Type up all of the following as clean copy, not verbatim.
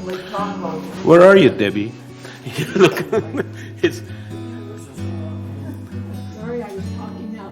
Where are you, Debbie? Look, it's. Sorry, I was talking now.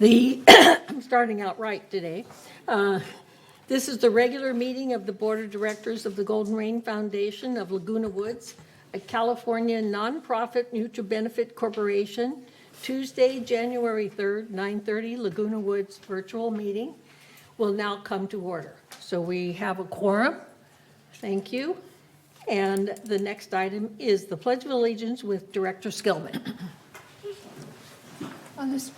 I'm starting out right today. This is the regular meeting of the Board of Directors of the Golden Rain Foundation of Laguna Woods, a California nonprofit mutual benefit corporation, Tuesday, January 3rd, 9:30, Laguna Woods virtual meeting will now come to order. So we have a quorum. Thank you. And the next item is the Pledge of Allegiance with Director Skillman. On this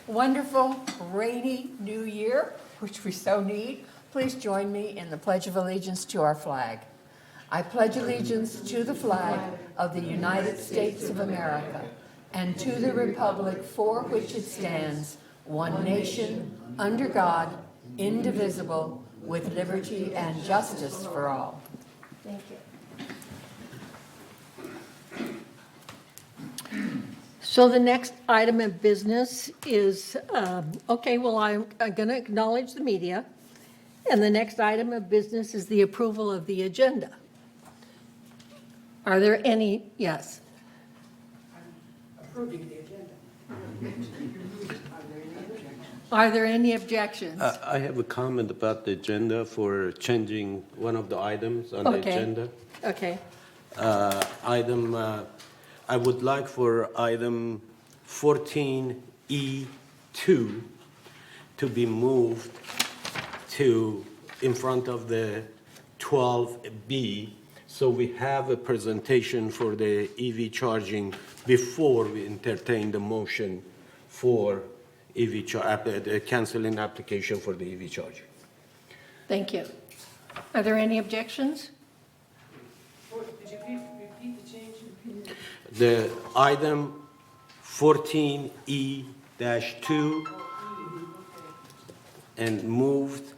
wonderful, rainy new year, which we so need, please join me in the Pledge of Allegiance to our flag. I pledge allegiance to the flag of the United States of America and to the republic for which it stands, one nation, under God, indivisible, with liberty and justice for all. Thank you. So the next item of business is, I'm going to acknowledge the media. And the next item of business is the approval of the agenda. Are there any, yes? Approving the agenda. Are there any objections? I have a comment about the agenda for changing one of the items on the agenda. Okay. I would like for item 14E2 to be moved to in front of the 12B, so we have a presentation for the EV charging before we entertain the motion for the canceling application for the EV charging. Thank you. Are there any objections? Did you repeat the change? The item 14E-2 and moved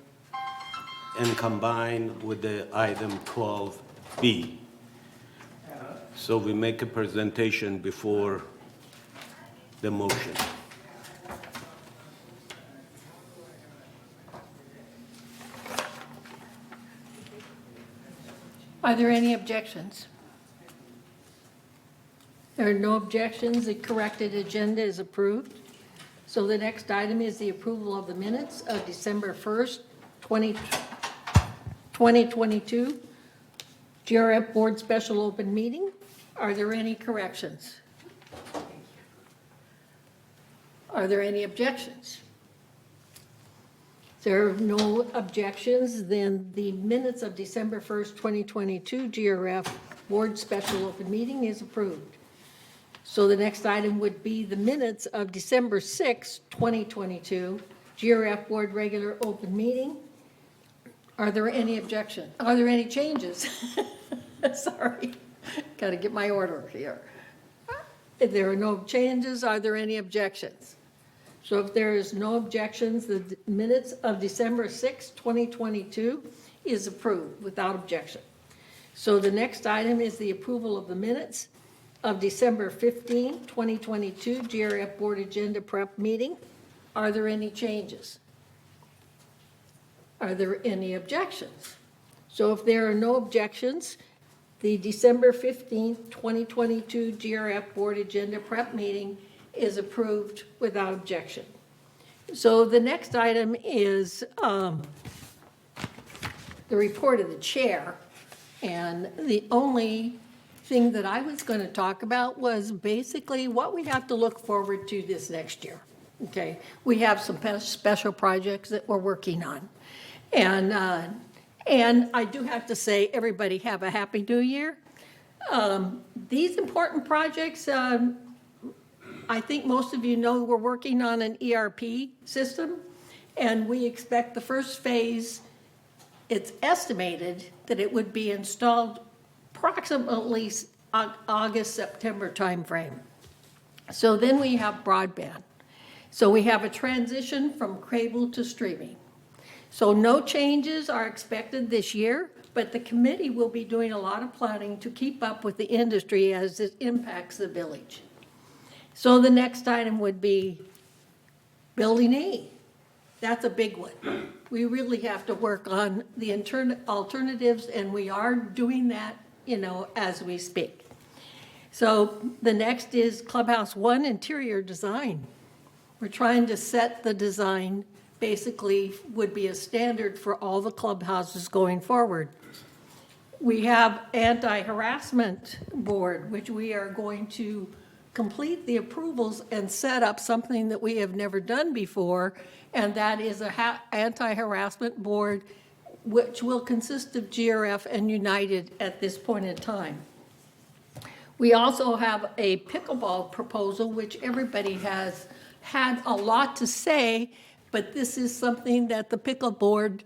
and combined with the item 12B. So we make a presentation before the motion. Are there any objections? There are no objections. The corrected agenda is approved. So the next item is the approval of the minutes of December 1st, 2022, GRF Board Special Open Meeting. Are there any corrections? Are there any objections? If there are no objections, then the minutes of December 1st, 2022, GRF Board Special Open Meeting is approved. So the next item would be the minutes of December 6th, 2022, GRF Board Regular Open Meeting. Are there any objections? Are there any changes? Sorry, got to get my order here. If there are no changes, are there any objections? So if there is no objections, the minutes of December 6th, 2022 is approved without objection. So the next item is the approval of the minutes of December 15, 2022, GRF Board Agenda Prep Meeting. Are there any changes? Are there any objections? So if there are no objections, the December 15, 2022 GRF Board Agenda Prep Meeting is approved without objection. So the next item is the report of the chair. And the only thing that I was going to talk about was basically what we have to look forward to this next year. Okay, we have some special projects that we're working on. And I do have to say, everybody have a happy new year. These important projects, I think most of you know we're working on an ERP system, and we expect the first phase, it's estimated that it would be installed approximately August, September timeframe. So then we have broadband. So we have a transition from cable to streaming. So no changes are expected this year, but the committee will be doing a lot of planning to keep up with the industry as it impacts the village. So the next item would be Building E. That's a big one. We really have to work on the alternatives, and we are doing that, as we speak. So the next is Clubhouse 1 interior design. We're trying to set the design, basically would be a standard for all the clubhouses going forward. We have anti-harassment board, which we are going to complete the approvals and set up something that we have never done before, and that is a anti-harassment board, which will consist of GRF and United at this point in time. We also have a pickleball proposal, which everybody has had a lot to say, but this is something that the pickleboard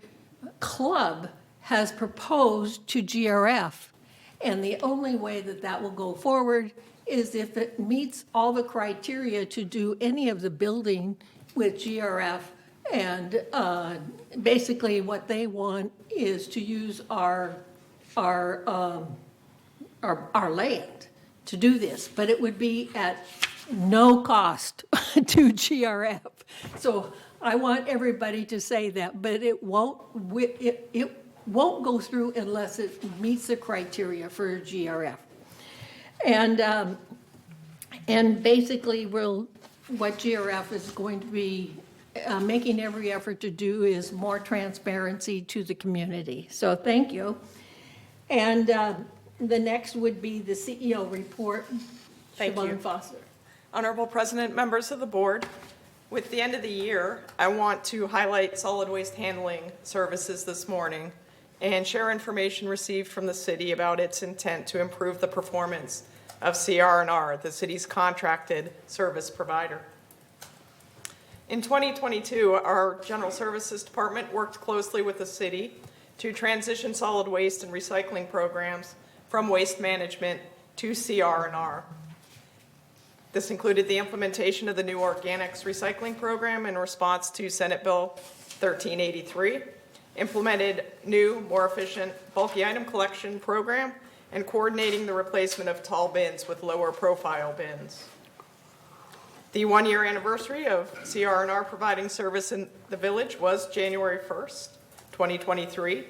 club has proposed to GRF. And the only way that that will go forward is if it meets all the criteria to do any of the building with GRF. And basically what they want is to use our land to do this, but it would be at no cost to GRF. So I want everybody to say that, but it won't go through unless it meets the criteria for GRF. And basically what GRF is going to be making every effort to do is more transparency to the community. So thank you. And the next would be the CEO report. Thank you. Siobhan Foster. Honorable President, members of the board, with the end of the year, I want to highlight solid waste handling services this morning and share information received from the city about its intent to improve the performance of CR&R, the city's contracted service provider. In 2022, our General Services Department worked closely with the city to transition solid waste and recycling programs from waste management to CR&R. This included the implementation of the new organics recycling program in response to Senate Bill 1383, implemented new, more efficient bulky item collection program, and coordinating the replacement of tall bins with lower profile bins. The 1-year anniversary of CR&R providing service in the village was January 1st, 2023.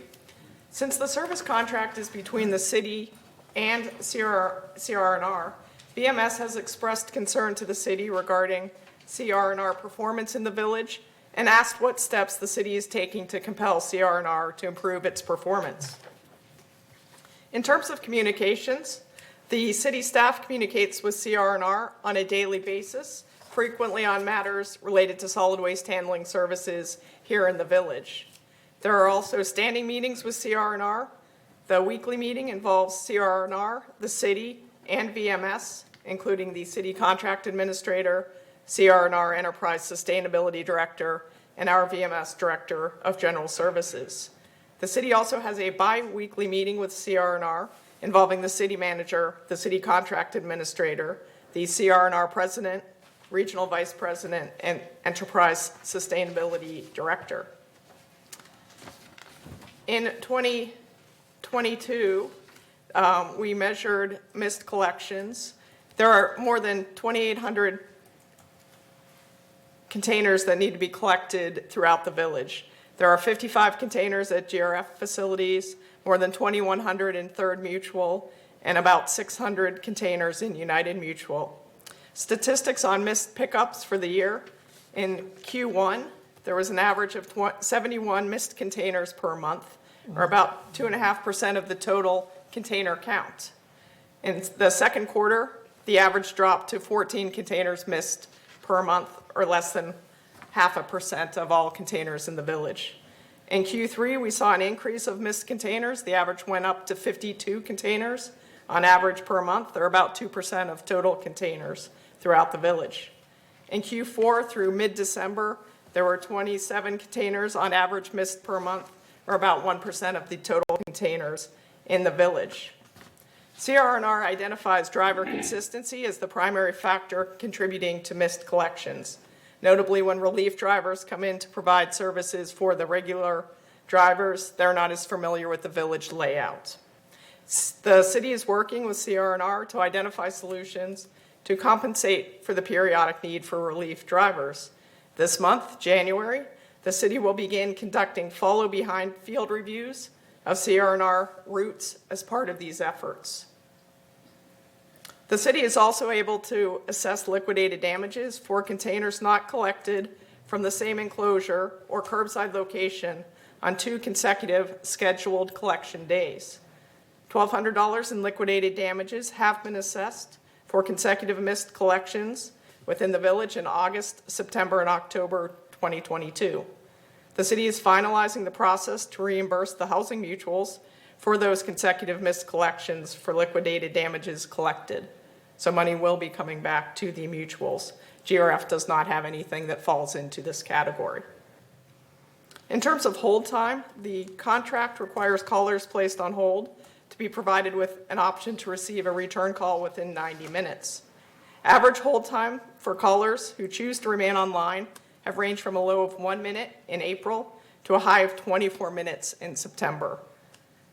Since the service contract is between the city and CR&R, BMS has expressed concern to the city regarding CR&R performance in the village and asked what steps the city is taking to compel CR&R to improve its performance. In terms of communications, the city staff communicates with CR&R on a daily basis, frequently on matters related to solid waste handling services here in the village. There are also standing meetings with CR&R. The weekly meeting involves CR&R, the city, and VMS, including the city contract administrator, CR&R Enterprise Sustainability Director, and our VMS Director of General Services. The city also has a bi-weekly meeting with CR&R involving the city manager, the city contract administrator, the CR&R president, regional vice president, and enterprise sustainability director. In 2022, we measured missed collections. There are more than 2,800 containers that need to be collected throughout the village. There are 55 containers at GRF facilities, more than 2,100 in Third Mutual, and about 600 containers in United Mutual. Statistics on missed pickups for the year In Q1, there was an average of 71 missed containers per month, or about 2.5% of the total container count. In the second quarter, the average dropped to 14 containers missed per month, or less than 0.5% of all containers in the village. In Q3, we saw an increase of missed containers. The average went up to 52 containers on average per month, or about 2% of total containers throughout the village. In Q4 through mid-December, there were 27 containers on average missed per month, or about 1% of the total containers in the village. CR&R identifies driver consistency as the primary factor contributing to missed collections. Notably, when relief drivers come in to provide services for the regular drivers, they're not as familiar with the village layout. The city is working with CR&R to identify solutions to compensate for the periodic need for relief drivers. This month, January, the city will begin conducting follow-behind field reviews of CR&R routes as part of these efforts. The city is also able to assess liquidated damages for containers not collected from the same enclosure or curbside location on 2 consecutive scheduled collection days. $1,200 in liquidated damages have been assessed for consecutive missed collections within the village in August, September, and October 2022. The city is finalizing the process to reimburse the housing mutuals for those consecutive missed collections for liquidated damages collected. So money will be coming back to the mutuals. GRF does not have anything that falls into this category. In terms of hold time, the contract requires callers placed on hold to be provided with an option to receive a return call within 90 minutes. Average hold time for callers who choose to remain online have ranged from a low of 1 minute in April to a high of 24 minutes in September.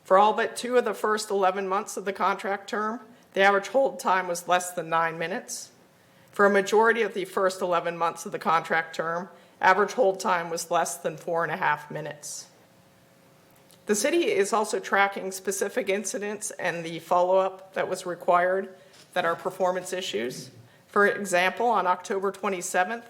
For all but 2 of the first 11 months of the contract term, the average hold time was less than 9 minutes. For a majority of the first 11 months of the contract term, average hold time was less than 4.5 minutes. The city is also tracking specific incidents and the follow-up that was required that are performance issues. For example, on October 27th,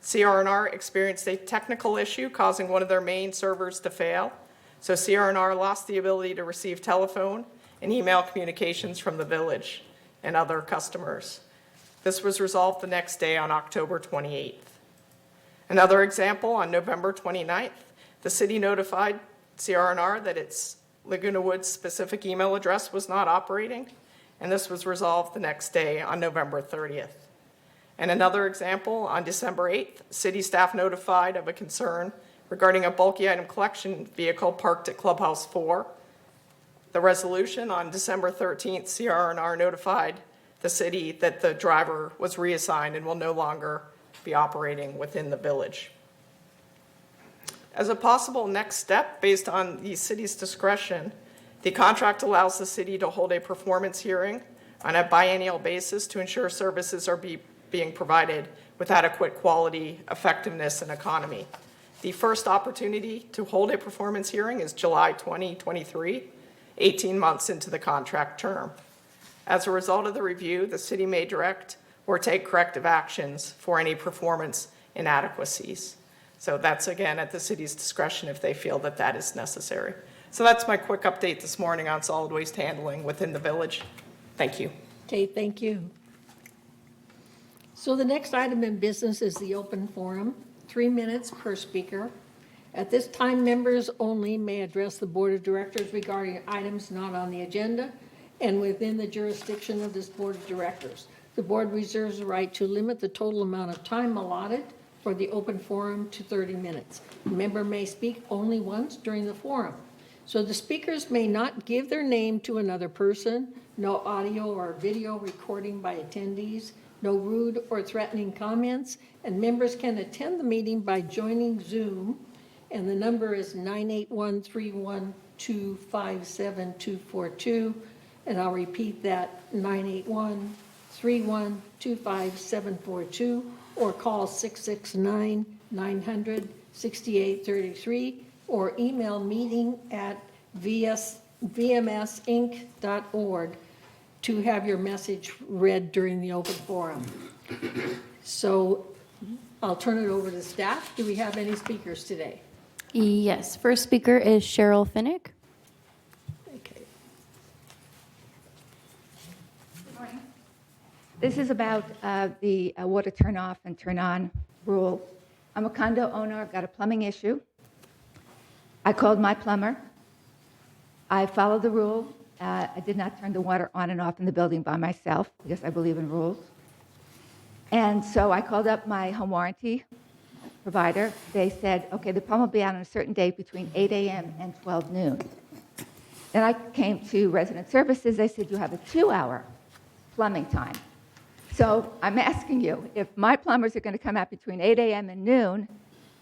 CR&R experienced a technical issue causing one of their main servers to fail. So CR&R lost the ability to receive telephone and email communications from the village and other customers. This was resolved the next day on October 28th. Another example, on November 29th, the city notified CR&R that its Laguna Woods specific email address was not operating, and this was resolved the next day on November 30th. And another example, on December 8th, city staff notified of a concern regarding a bulky item collection vehicle parked at Clubhouse 4. The resolution on December 13th, CR&R notified the city that the driver was reassigned and will no longer be operating within the village. As a possible next step, based on the city's discretion, the contract allows the city to hold a performance hearing on a biennial basis to ensure services are being provided with adequate quality, effectiveness, and economy. The first opportunity to hold a performance hearing is July 2023, 18 months into the contract term. As a result of the review, the city may direct or take corrective actions for any performance inadequacies. So that's, again, at the city's discretion if they feel that that is necessary. So that's my quick update this morning on solid waste handling within the village. Thank you. Okay, thank you. So the next item in business is the open forum, 3 minutes per speaker. At this time, members only may address the Board of Directors regarding items not on the agenda and within the jurisdiction of this Board of Directors. The board reserves the right to limit the total amount of time allotted for the open forum to 30 minutes. A member may speak only once during the forum. So the speakers may not give their name to another person, no audio or video recording by attendees, no rude or threatening comments, and members can attend the meeting by joining Zoom, and the number is 981-312-57242, and I'll repeat that, 981-312-57242, or call 669-900-6833, or email meeting@vmsinc.org to have your message read during the open forum. So I'll turn it over to staff. Do we have any speakers today? Yes, first speaker is Cheryl Finnick. Okay. This is about the water turn off and turn on rule. I'm a condo owner, I've got a plumbing issue. I called my plumber. I followed the rule. I did not turn the water on and off in the building by myself because I believe in rules. And so I called up my home warranty provider. They said, okay, the plumber will be out on a certain date between 8 a.m. and 12 noon. Then I came to resident services. They said, you have a 2-hour plumbing time. So I'm asking you, if my plumbers are going to come out between 8 a.m. and noon,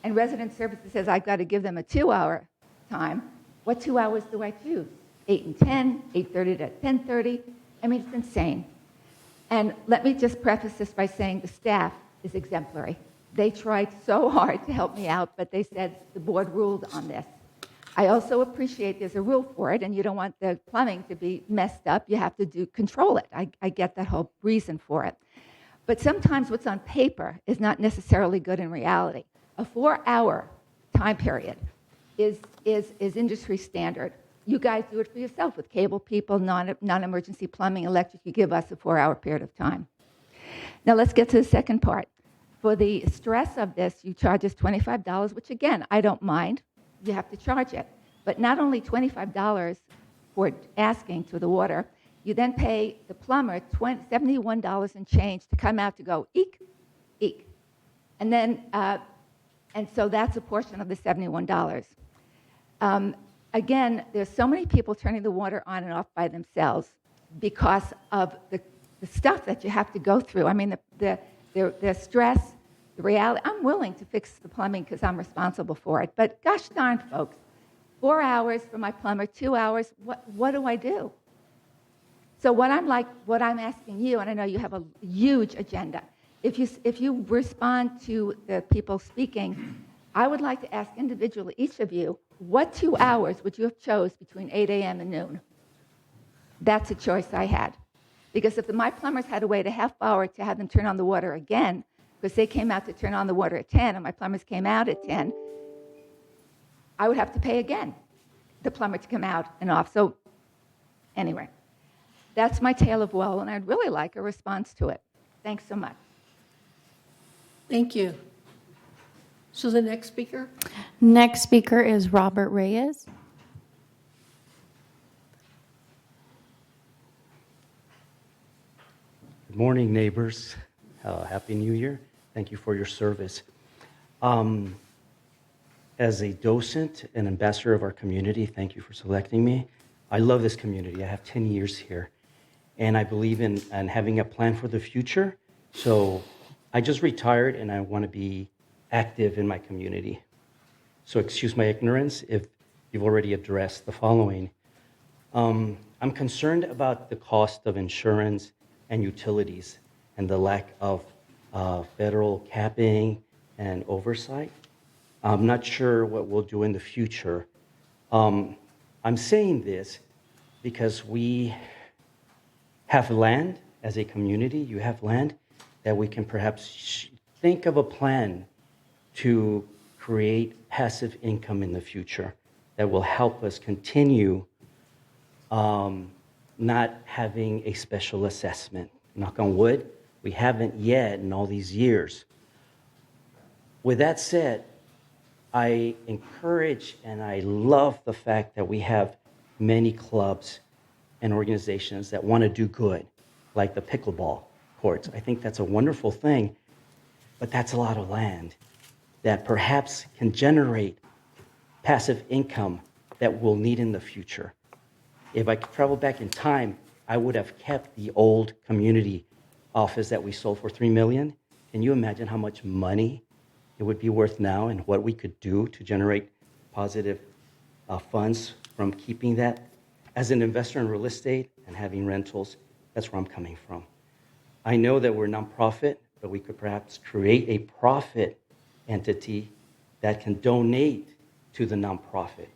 and resident services says I've got to give them a 2-hour time, what 2 hours do I choose? 8 and 10, 8:30 to 10:30? I mean, it's insane. And let me just preface this by saying the staff is exemplary. They tried so hard to help me out, but they said the board ruled on this. I also appreciate there's a rule for it, and you don't want the plumbing to be messed up. You have to control it. I get that whole reason for it. But sometimes what's on paper is not necessarily good in reality. A 4-hour time period is industry standard. You guys do it for yourself with cable people, non-emergency plumbing, electric. You give us a 4-hour period of time. Now let's get to the second part. For the stress of this, you charge us $25, which again, I don't mind. You have to charge it. But not only $25 for asking to the water, you then pay the plumber $71 and change to come out to go eek, eek. And then, and so that's a portion of the $71. Again, there's so many people turning the water on and off by themselves because of the stuff that you have to go through. I mean, the stress, the reality. I'm willing to fix the plumbing because I'm responsible for it. But gosh darn, folks, 4 hours for my plumber, 2 hours, what do I do? So what I'm asking you, and I know you have a huge agenda, if you respond to the people speaking, I would like to ask individually, each of you, what 2 hours would you have chose between 8 a.m. and noon? That's a choice I had. Because if my plumbers had to wait a half hour to have them turn on the water again, because they came out to turn on the water at 10 and my plumbers came out at 10, I would have to pay again the plumber to come out and off. So anyway, that's my tale of woe, and I'd really like a response to it. Thanks so much. Thank you. So the next speaker? Next speaker is Robert Reyes. Good morning, neighbors. Happy New Year. Thank you for your service. As a docent and ambassador of our community, thank you for selecting me. I love this community. I have 10 years here, and I believe in having a plan for the future. So I just retired, and I want to be active in my community. So excuse my ignorance if you've already addressed the following. I'm concerned about the cost of insurance and utilities and the lack of federal capping and oversight. I'm not sure what we'll do in the future. I'm saying this because we have land as a community. You have land that we can perhaps think of a plan to create passive income in the future that will help us continue not having a special assessment. Knock on wood, we haven't yet in all these years. With that said, I encourage and I love the fact that we have many clubs and organizations that want to do good, like the pickleball courts. I think that's a wonderful thing, but that's a lot of land that perhaps can generate passive income that we'll need in the future. If I could travel back in time, I would have kept the old community office that we sold for $3 million. Can you imagine how much money it would be worth now and what we could do to generate positive funds from keeping that? As an investor in real estate and having rentals, that's where I'm coming from. I know that we're nonprofit, but we could perhaps create a profit entity that can donate to the nonprofit.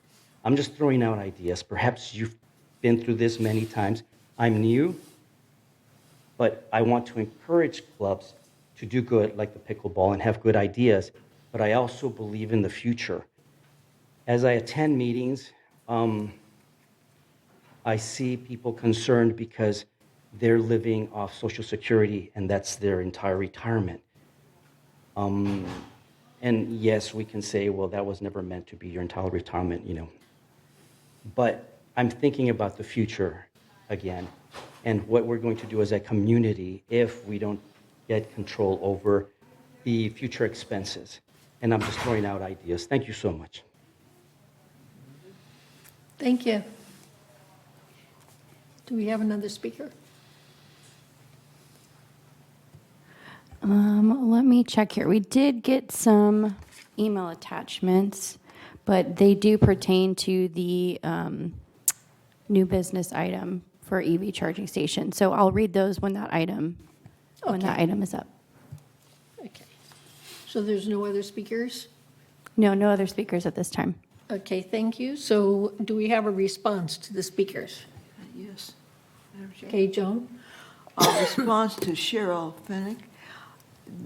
I'm just throwing out ideas. Perhaps you've been through this many times. I'm new, but I want to encourage clubs to do good, like the pickleball, and have good ideas, but I also believe in the future. As I attend meetings, I see people concerned because they're living off Social Security, and that's their entire retirement. And yes, we can say, well, that was never meant to be your entire retirement, you know. But I'm thinking about the future again, and what we're going to do as a community if we don't get control over the future expenses. And I'm just throwing out ideas. Thank you so much. Thank you. Do we have another speaker? Let me check here. We did get some email attachments, but they do pertain to the new business item for EV charging station. So I'll read those when that item is up. Okay. So there's no other speakers? No, no other speakers at this time. Okay, thank you. So do we have a response to the speakers? Yes. Madam Chair. Okay, Joan? Response to Cheryl Fennick.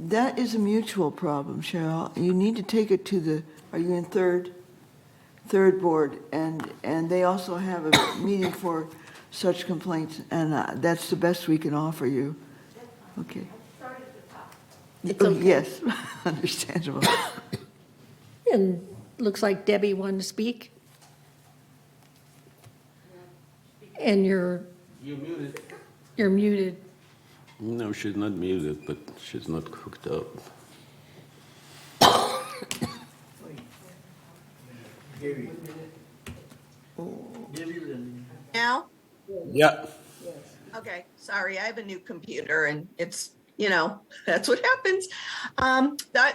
That is a mutual problem, Cheryl. You need to take it to the, are you in third board? And they also have a meeting for such complaints, and that's the best we can offer you. Okay. It's Oh, okay. yes, understandable. And looks like Debbie wanted to speak. And you're muted. You're muted. No, she's not muted, but she's not hooked up. Now? Yeah. Okay, sorry, I have a new computer and it's, that's what happens.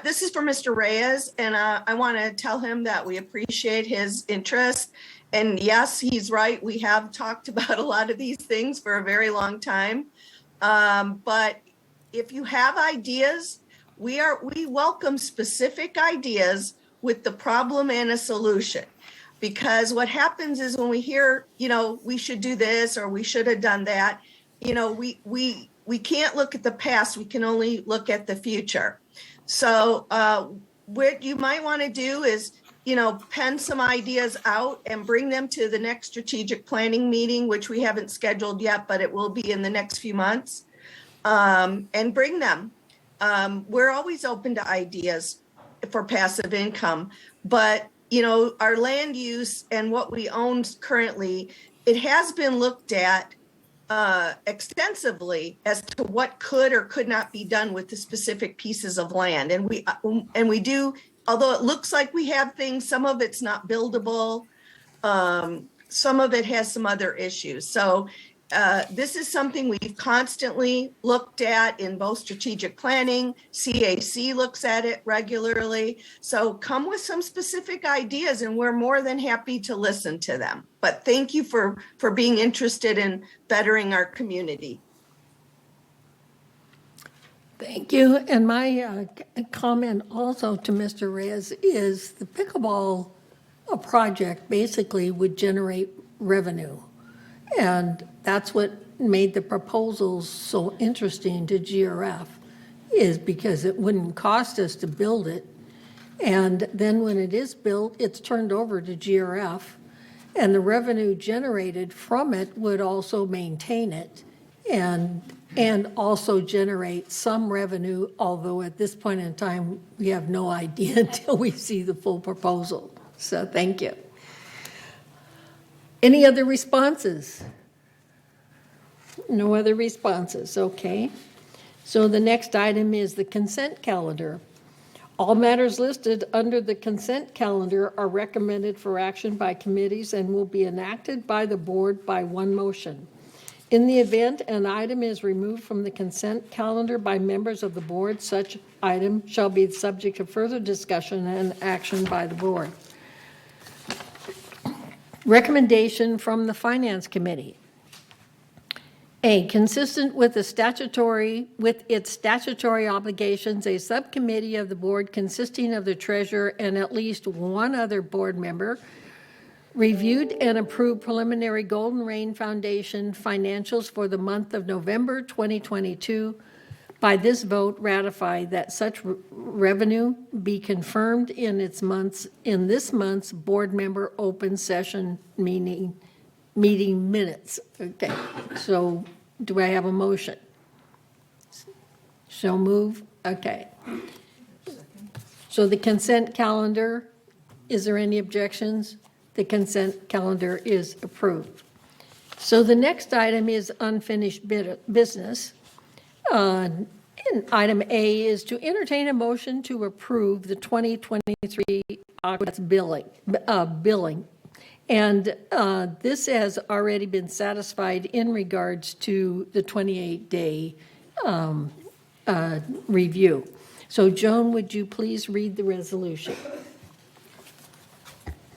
This is for Mr. Reyes, and I want to tell him that we appreciate his interest. And yes, he's right. We have talked about a lot of these things for a very long time. But if you have ideas, we welcome specific ideas with the problem and a solution. Because what happens is when we hear, we should do this or we should have done that, we can't look at the past. We can only look at the future. So what you might want to do is, pen some ideas out and bring them to the next strategic planning meeting, which we haven't scheduled yet, but it will be in the next few months, and bring them. We're always open to ideas for passive income, but our land use and what we own currently, it has been looked at extensively as to what could or could not be done with the specific pieces of land. And we do, although it looks like we have things, some of it's not buildable. Some of it has some other issues. So this is something we've constantly looked at in both strategic planning. CAC looks at it regularly. So come with some specific ideas and we're more than happy to listen to them. But thank you for being interested in bettering our community. Thank you. And my comment also to Mr. Reyes is the pickleball project basically would generate revenue. And that's what made the proposals so interesting to GRF, is because it wouldn't cost us to build it. And then when it is built, it's turned over to GRF. And the revenue generated from it would also maintain it and also generate some revenue, although at this point in time, we have no idea until we see the full proposal. So thank you. Any other responses? No other responses, okay. So the next item is the consent calendar. All matters listed under the consent calendar are recommended for action by committees and will be enacted by the board by one motion. In the event an item is removed from the consent calendar by members of the board, such item shall be subject to further discussion and action by the board. Recommendation from the Finance Committee. A, consistent with its statutory obligations, a subcommittee of the board consisting of the treasurer and at least one other board member reviewed and approved preliminary Golden Rain Foundation financials for the month of November 2022 by this vote ratify that such revenue be confirmed in this month's board member open session meeting minutes. Okay, so do I have a motion? So move, okay. So the consent calendar, is there any objections? The consent calendar is approved. So the next item is unfinished business. And item A is to entertain a motion to approve the 2023 Aqueduct's billing. And this has already been satisfied in regards to the 28-day review. So Joan, would you please read the resolution?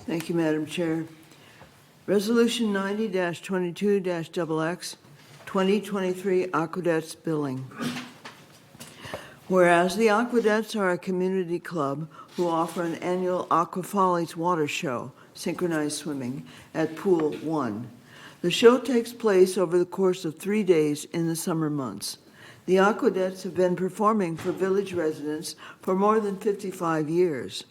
Thank you, Madam Chair. Resolution 90-22-XX, 2023 Aqueducts billing. Whereas the Aqueducts are a community club who offer an annual Aqua Follies water show, synchronized swimming, at Pool 1. The show takes place over the course of 3 days in the summer months. The Aqueducts have been performing for village residents for more than 55 years.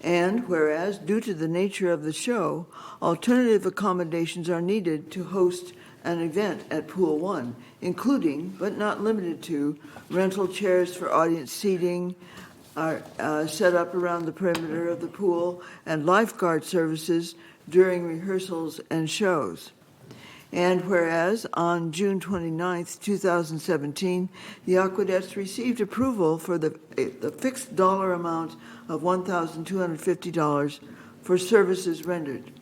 And whereas, due to the nature of the show, alternative accommodations are needed to host an event at Pool 1, including, but not limited to, rental chairs for audience seating, set up around the perimeter of the pool, and lifeguard services during rehearsals and shows. And whereas on June 29, 2017, the Aqueducts received approval for the fixed dollar amount of $1,250 for services rendered.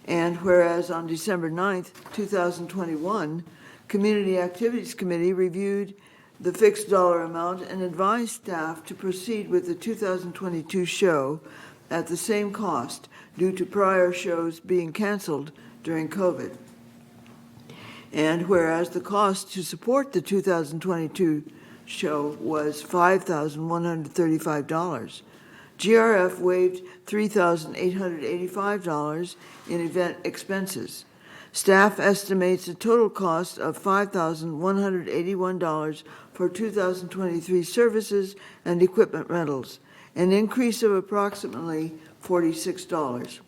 And whereas on December 9, 2021, Community Activities Committee reviewed the fixed dollar amount and advised staff to proceed with the 2022 show at the same cost due to prior shows being canceled during COVID. And whereas the cost to support the 2022 show was $5,135, GRF waived $3,885 in event expenses. Staff estimates a total cost of $5,181 for 2023 services and equipment rentals, an increase of approximately $46.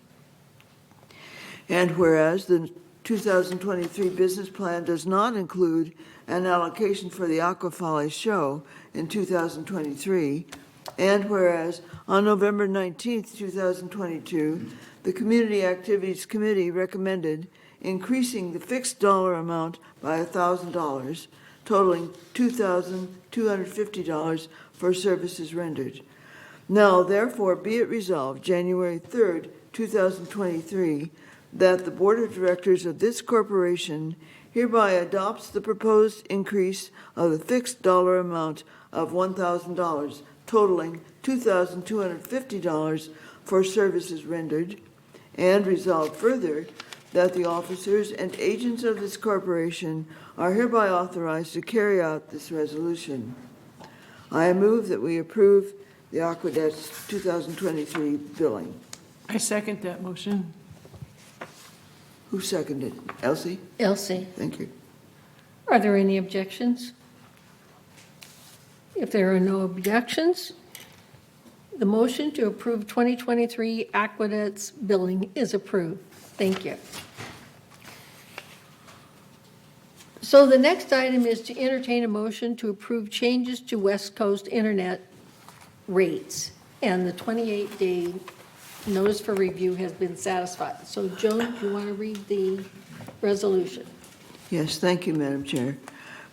And whereas the 2023 business plan does not include an allocation for the Aqua Follies show in 2023, and whereas on November 19, 2022, the Community Activities Committee recommended increasing the fixed dollar amount by $1,000, totaling $2,250 for services rendered. Now, therefore, be it resolved, January 3, 2023, that the Board of Directors of this corporation hereby adopts the proposed increase of the fixed dollar amount of $1,000, totaling $2,250 for services rendered, and resolved further that the officers and agents of this corporation are hereby authorized to carry out this resolution. I move that we approve the Aqueducts 2023 billing. I second that motion. Who seconded? Elsie? Elsie, Thank you. are there any objections? If there are no objections, the motion to approve 2023 Aqueducts billing is approved. Thank you. So the next item is to entertain a motion to approve changes to West Coast Internet rates, and the 28-day notice for review has been satisfied. So Joan, do you want to read the resolution? Yes, thank you, Madam Chair.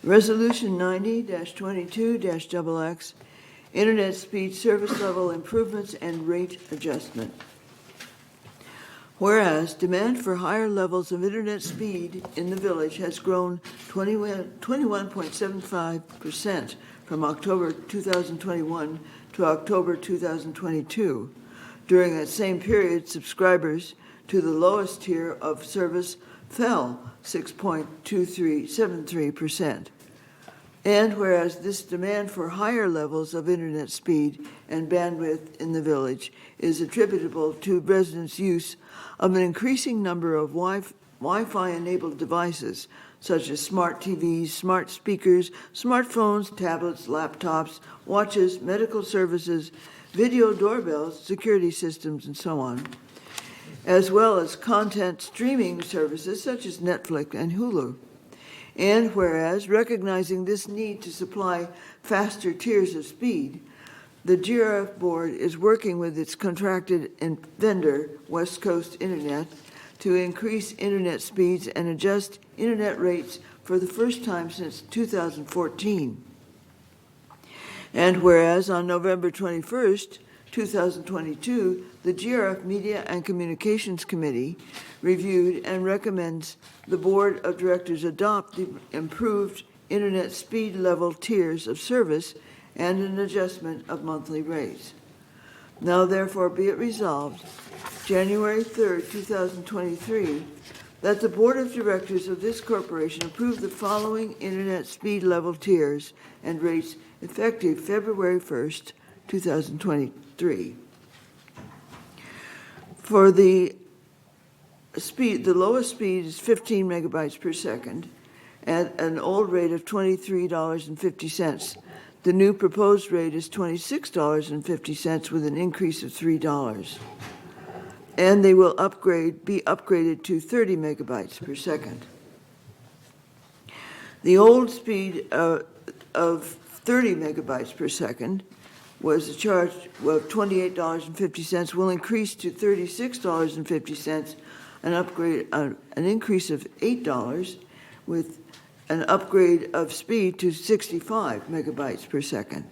Resolution 90-22-XX, Internet Speed Service Level Improvements and Rate Adjustment. Whereas demand for higher levels of internet speed in the village has grown 21.75% from October 2021 to October 2022. During that same period, subscribers to the lowest tier of service fell 6.73%. And whereas this demand for higher levels of internet speed and bandwidth in the village is attributable to residents' use of an increasing number of Wi-Fi enabled devices such as smart TVs, smart speakers, smartphones, tablets, laptops, watches, medical services, video doorbells, security systems, and so on, as well as content streaming services such as Netflix and Hulu. And whereas, recognizing this need to supply faster tiers of speed, the GRF board is working with its contracted vendor, West Coast Internet, to increase internet speeds and adjust internet rates for the first time since 2014. And whereas on November 21st, 2022, the GRF Media and Communications Committee reviewed and recommends the Board of Directors adopt the improved internet speed level tiers of service and an adjustment of monthly rates. Now therefore be it resolved, January 3rd, 2023, that the Board of Directors of this corporation approve the following internet speed level tiers and rates effective February 1st, 2023. For the speed, the lowest speed is 15 megabytes per second at an old rate of $23.50. The new proposed rate is $26.50 with an increase of $3. And they will be upgraded to 30 megabytes per second. The old speed of 30 megabytes per second was a charge of $28.50, will increase to $36.50, an increase of $8 with an upgrade of speed to 65 megabytes per second.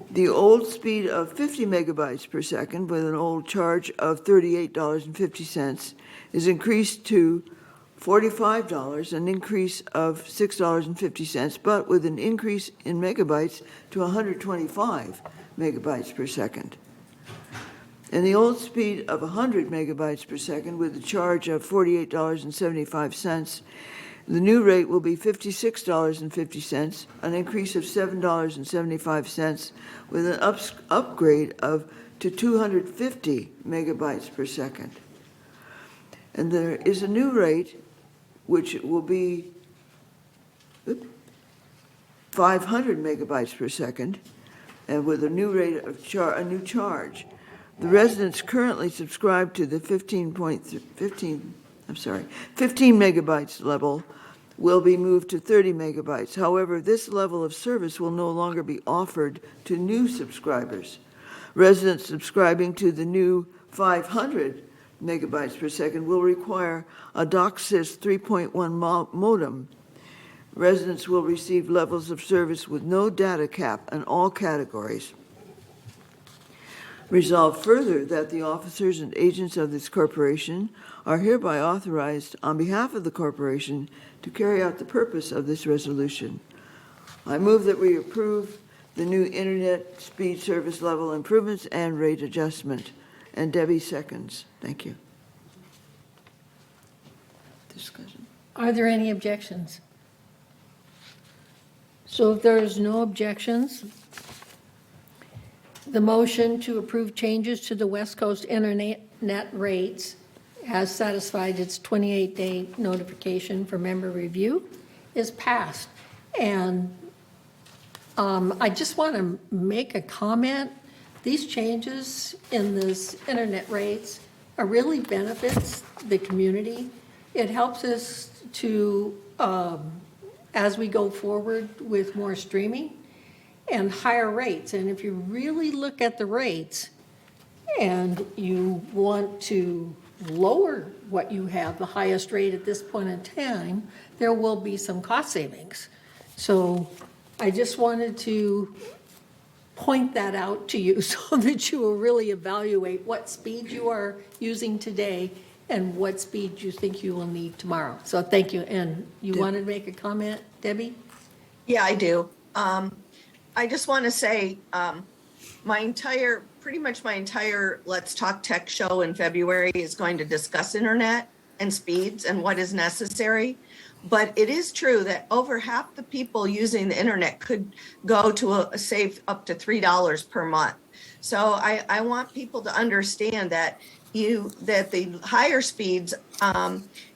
The old speed of 50 megabytes per second with an old charge of $38.50 is increased to $45, an increase of $6.50, but with an increase in megabytes to 125 megabytes per second. And the old speed of 100 megabytes per second with a charge of $48.75, the new rate will be $56.50, an increase of $7.75 with an upgrade to 250 megabytes per second. And there is a new rate which will be 500 megabytes per second, and with a new rate of a new charge. The residents currently subscribe to the 15 megabytes level will be moved to 30 megabytes. However, this level of service will no longer be offered to new subscribers. Residents subscribing to the new 500 megabytes per second will require a DOCSIS 3.1 modem. Residents will receive levels of service with no data cap in all categories. Resolve further that the officers and agents of this corporation are hereby authorized on behalf of the corporation to carry out the purpose of this resolution. I move that we approve the new internet speed service level improvements and rate adjustment. And Debbie seconds. Thank you. Discussion. Are there any objections? So if there is no objections, the motion to approve changes to the West Coast Internet rates has satisfied its 28-day notification for member review is passed. And I just want to make a comment. These changes in this internet rates are really benefits the community. It helps us to, as we go forward with more streaming and higher rates. And if you really look at the rates and you want to lower what you have, the highest rate at this point in time, there will be some cost savings. So I just wanted to point that out to you so that you will really evaluate what speed you are using today and what speed you think you will need tomorrow. So thank you. And you wanted to make a comment, Debbie? Yeah, I do. I just want to say pretty much my entire Let's Talk Tech show in February is going to discuss internet and speeds and what is necessary. But it is true that over half the people using the internet could go to save up to $3 per month. So I want people to understand that that the higher speeds,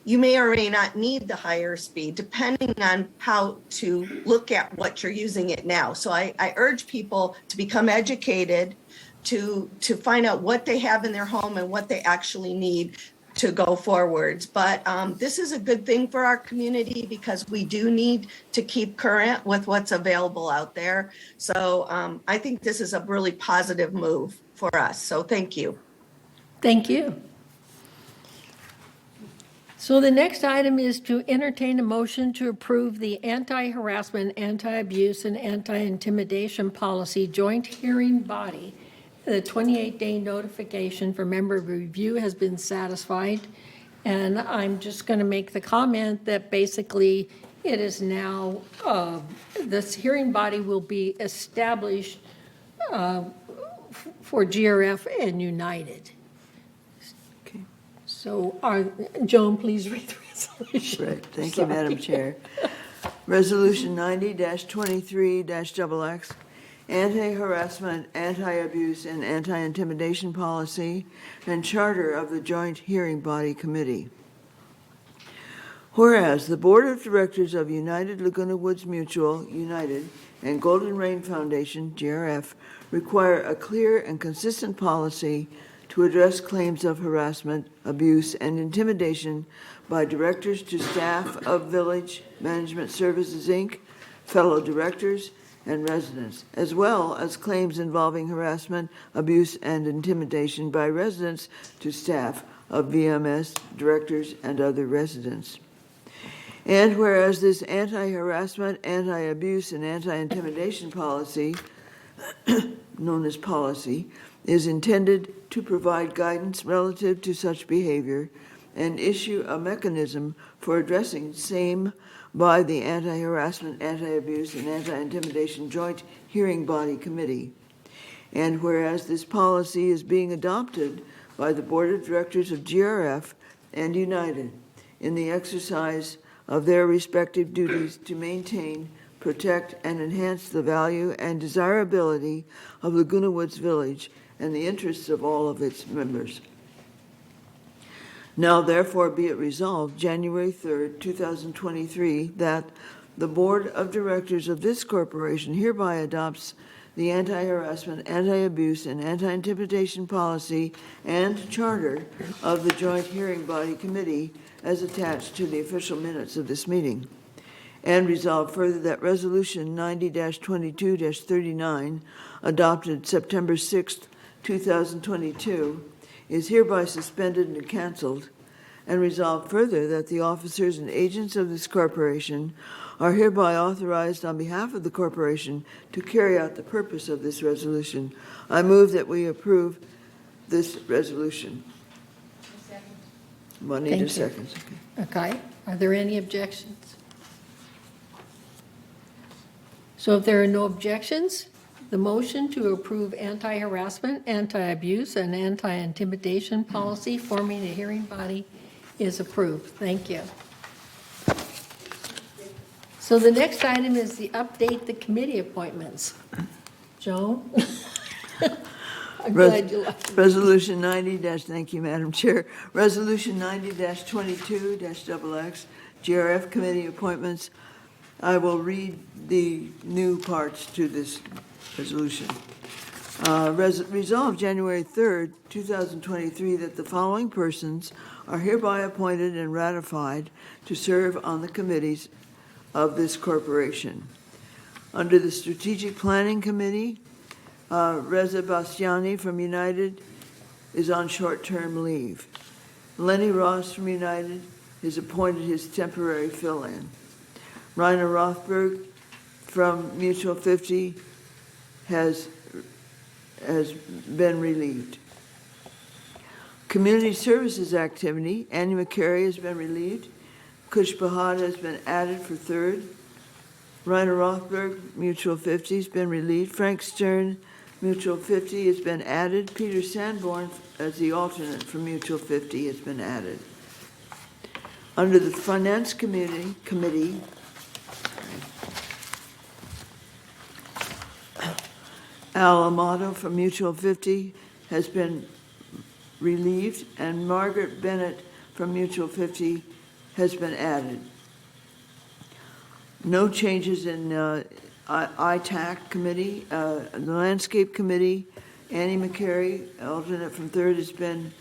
you may or may not need the higher speed, depending on how to look at what you're using it now. So I urge people to become educated, to find out what they have in their home and what they actually need to go forwards. But this is a good thing for our community because we do need to keep current with what's available out there. So I think this is a really positive move for us. So thank you. Thank you. So the next item is to entertain a motion to approve the anti-harassment, anti-abuse, and anti-intimidation policy joint hearing body. The 28-day notification for member review has been satisfied. And I'm just going to make the comment that basically it is now, this hearing body will be established for GRF and United. Okay. So, Joan, please read the resolution. Right, thank you, Madam Chair. Resolution 90-23-XX, anti-harassment, anti-abuse, and anti-intimidation policy, and charter of the Joint Hearing Body Committee. Whereas the Board of Directors of United Laguna Woods Mutual, United, and Golden Rain Foundation, GRF, require a clear and consistent policy to address claims of harassment, abuse, and intimidation by directors to staff of Village Management Services, Inc., fellow directors, and residents, as well as claims involving harassment, abuse, and intimidation by residents to staff of VMS, directors, and other residents. And whereas this anti-harassment, anti-abuse, and anti-intimidation policy, known as policy, is intended to provide guidance relative to such behavior and issue a mechanism for addressing same by the Anti-Harassment, Anti-Abuse, and Anti-Intimidation Joint Hearing Body Committee. And whereas this policy is being adopted by the Board of Directors of GRF and United in the exercise of their respective duties to maintain, protect, and enhance the value and desirability of Laguna Woods Village and the interests of all of its members. Now, therefore, be it resolved, January 3rd, 2023, that the Board of Directors of this corporation hereby adopts the anti-harassment, anti-abuse, and anti-intimidation policy and charter of the Joint Hearing Body Committee as attached to the official minutes of this meeting. And resolve further that Resolution 90-22-39, adopted September 6th, 2022, is hereby suspended and canceled, and resolve further that the officers and agents of this corporation are hereby authorized on behalf of the corporation to carry out the purpose of this resolution. I move that we approve this resolution. Well, I need a second. Okay, are there any objections? So if there are no objections, the motion to approve anti-harassment, anti-abuse, and anti-intimidation policy forming a hearing body is approved. Thank you. So the next item is the update the committee appointments. Joan? I'm glad you left. Resolution 90 thank you, Madam Chair. Resolution 90-22-XX, GRF committee appointments. I will read the new parts to this resolution. Resolved January 3rd, 2023, that the following persons are hereby appointed and ratified to serve on the committees of this corporation. Under the Strategic Planning Committee, Reza Bastiani from United is on short-term leave. Lenny Ross from United is appointed his temporary fill-in. Rainer Rothberg from Mutual 50 has been relieved. Community Services Activity, Annie McCary has been relieved. Kush Bahad has been added for third. Rainer Rothberg, Mutual 50, has been relieved. Frank Stern, Mutual 50, has been added. Peter Sanborn, as the alternate for Mutual 50, has been added. Under the Finance Committee, Al Amato from Mutual 50 has been relieved, and Margaret Bennett from Mutual 50 has been added. No changes in ITAC committee. The landscape committee, Annie McCary, alternate from 3rd, has been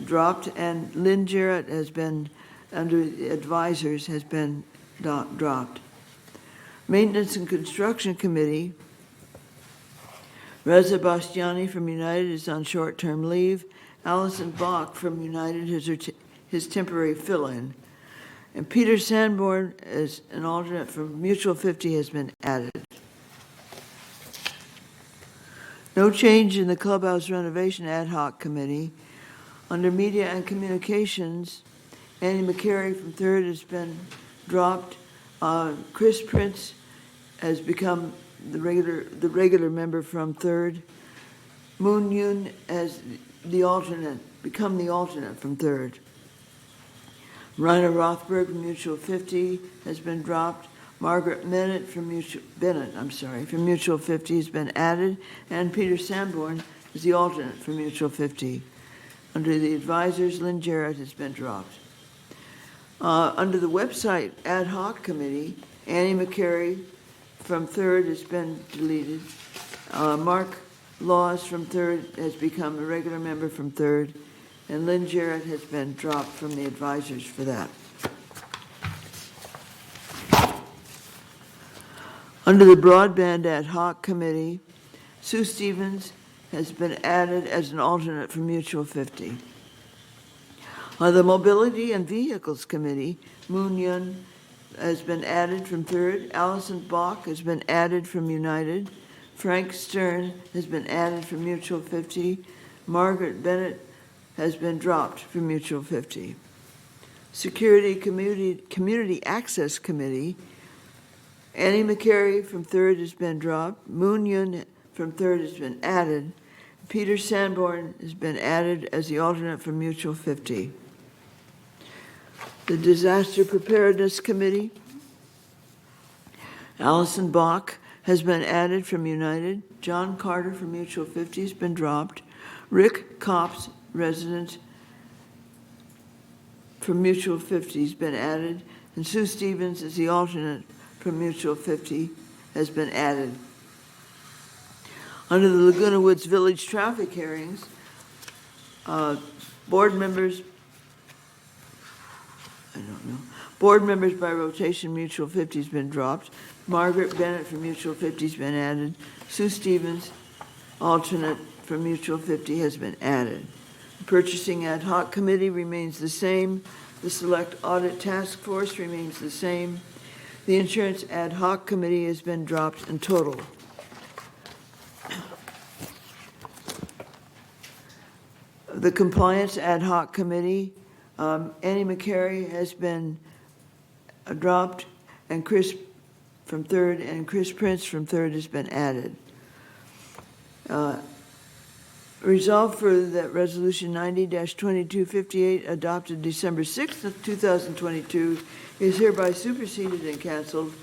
dropped, and Lynn Jarrett has been, under advisors, has been dropped. Maintenance and construction committee, Reza Bastiani from United is on short-term leave. Allison Bach from United is his temporary fill-in. And Peter Sanborn, as an alternate from Mutual 50, has been added. No change in the clubhouse renovation ad hoc committee. Under media and communications, Annie McCary from 3rd has been dropped. Chris Prince has become the regular member from 3rd. Moon Yoon as become the alternate from 3rd. Rainer Rothberg from Mutual 50 has been dropped. Margaret Bennett from Mutual 50 has been added, and Peter Sanborn is the alternate for Mutual 50. Under the advisors, Lynn Jarrett has been dropped. Under the website ad hoc committee, Annie McCary from 3rd has been deleted. Mark Laws from 3rd has become a regular member from 3rd, and Lynn Jarrett has been dropped from the advisors for that. Under the broadband ad hoc committee, Sue Stevens has been added as an alternate for Mutual 50. On the mobility and vehicles committee, Moon Yun has been added from 3rd. Allison Bach has been added from United. Frank Stern has been added from Mutual 50. Margaret Bennett has been dropped from Mutual 50. Security Community Access Committee, Annie McCary from 3rd has been dropped. Moon Yun from 3rd has been added. Peter Sanborn has been added as the alternate for Mutual 50. The Disaster Preparedness Committee, Allison Bach has been added from United. John Carter from Mutual 50 has been dropped. Rick Copps, resident from Mutual 50, has been added. And Sue Stevens is the alternate from Mutual 50, has been added. Under the Laguna Woods Village traffic hearings, board members by rotation, Mutual 50 has been dropped. Margaret Bennett from Mutual 50 has been added. Sue Stevens, alternate from Mutual 50, has been added. The Purchasing Ad Hoc Committee remains the same. The Select Audit Task Force remains the same. The Insurance Ad Hoc Committee has been dropped in total. The Compliance Ad Hoc Committee, Annie McCary has been dropped, and Chris from 3rd and Chris Prince from 3rd has been added. Resolved further that Resolution 90-2258 adopted December 6th of 2022 is hereby superseded and canceled,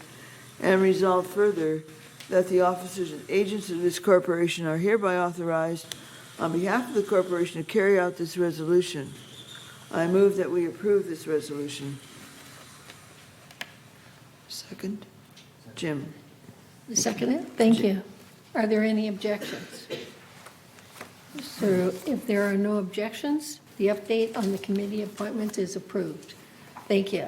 and resolved further that the officers and agents of this corporation are hereby authorized on behalf of the corporation to carry out this resolution. I move that we approve this resolution. Second? Jim. Second it? Thank you. Are there any objections? So if there are no objections, the update on the committee appointments is approved. Thank you.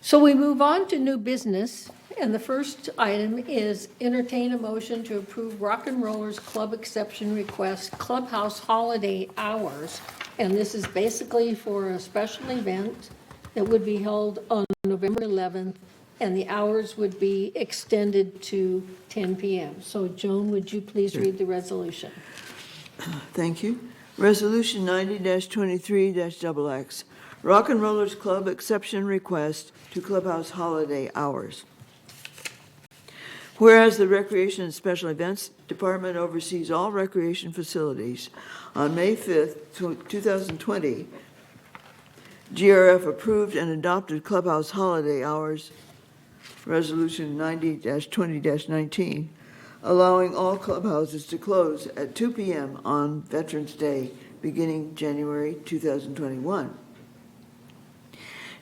So we move on to new business, and the first item is entertain a motion to approve Rock and Rollers Club exception request clubhouse holiday hours. And this is basically for a special event that would be held on November 11th, and the hours would be extended to 10 p.m. So Joan, would you please read the resolution? Thank you. Resolution 90-23-XX. Rock and Rollers Club exception request to clubhouse holiday hours. Whereas the Recreation and Special Events Department oversees all recreation facilities, on May 5th, 2020, GRF approved and adopted clubhouse holiday hours, Resolution 90-20-19, allowing all clubhouses to close at 2 p.m. on Veterans Day, beginning January 2021.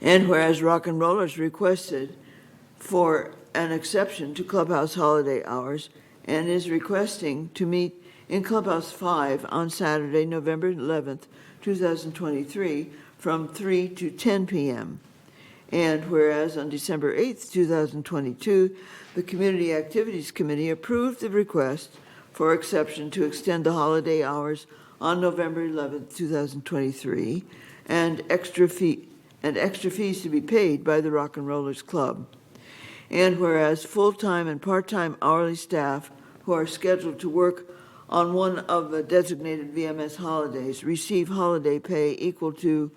And whereas Rock and Rollers requested for an exception to clubhouse holiday hours and is requesting to meet in Clubhouse 5 on Saturday, November 11th, 2023, from 3 to 10 p.m. And whereas on December 8th, 2022, the Community Activities Committee approved the request for exception to extend the holiday hours on November 11th, 2023, and extra fees to be paid by the Rock and Rollers Club. And whereas full-time and part-time hourly staff who are scheduled to work on one of the designated VMS holidays receive holiday pay equal to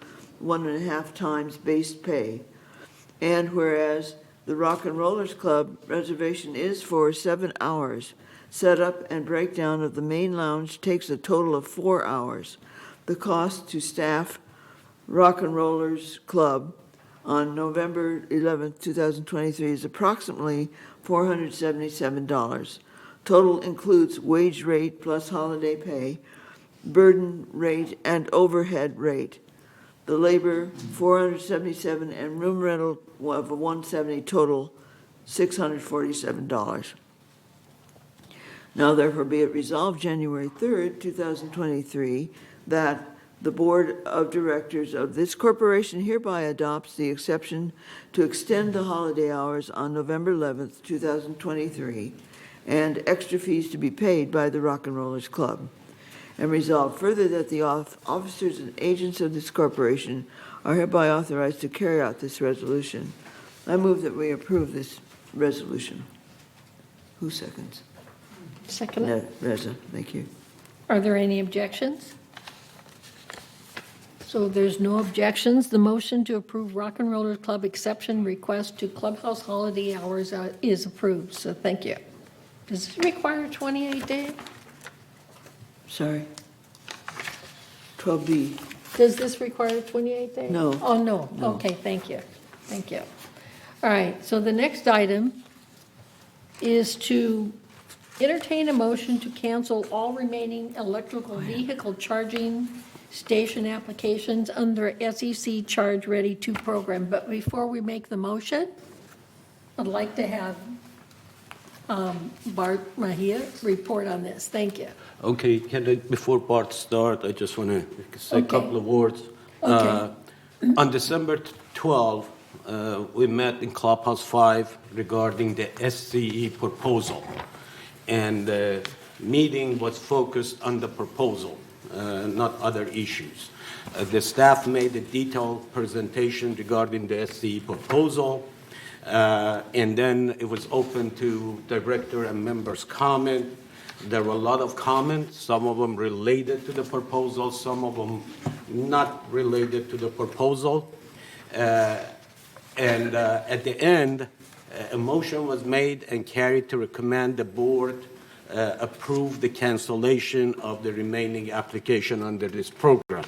1.5 times base pay. And whereas the Rock and Rollers Club reservation is for 7 hours, setup and breakdown of the main lounge takes a total of 4 hours. The cost to staff Rock and Rollers Club on November 11th, 2023 is approximately $477. Total includes wage rate plus holiday pay, burden rate, and overhead rate. The labor, $477, and room rental of $170, total $647. Now therefore be it resolved January 3rd, 2023, that the Board of Directors of this corporation hereby adopts the exception to extend the holiday hours on November 11th, 2023, and extra fees to be paid by the Rock and Rollers Club. And resolved further that the officers and agents of this corporation are hereby authorized to carry out this resolution. I move that we approve this resolution. Who seconds? Second. Reza, thank you. Are there any objections? So there's no objections. The motion to approve Rock and Rollers Club exception request to clubhouse holiday hours is approved, so thank you. Does this require a 28-day? Sorry. 12B. Does this require a 28-day? No. Oh, no. No. Okay, thank you. Thank you. All right, so the next item is to entertain a motion to cancel all remaining electrical vehicle charging station applications under SEC Charge Ready 2 program. But before we make the motion, I'd like to have Bart Mahia report on this. Thank you. Okay, before Bart start, I just want to say a Okay. couple of words. Okay. On December 12, we met in Clubhouse 5 regarding the SCE proposal. And the meeting was focused on the proposal, not other issues. The staff made a detailed presentation regarding the SCE proposal. And then it was open to director and members' comment. There were a lot of comments, some of them related to the proposal, some of them not related to the proposal. And at the end, a motion was made and carried to recommend the board approve the cancellation of the remaining application under this program.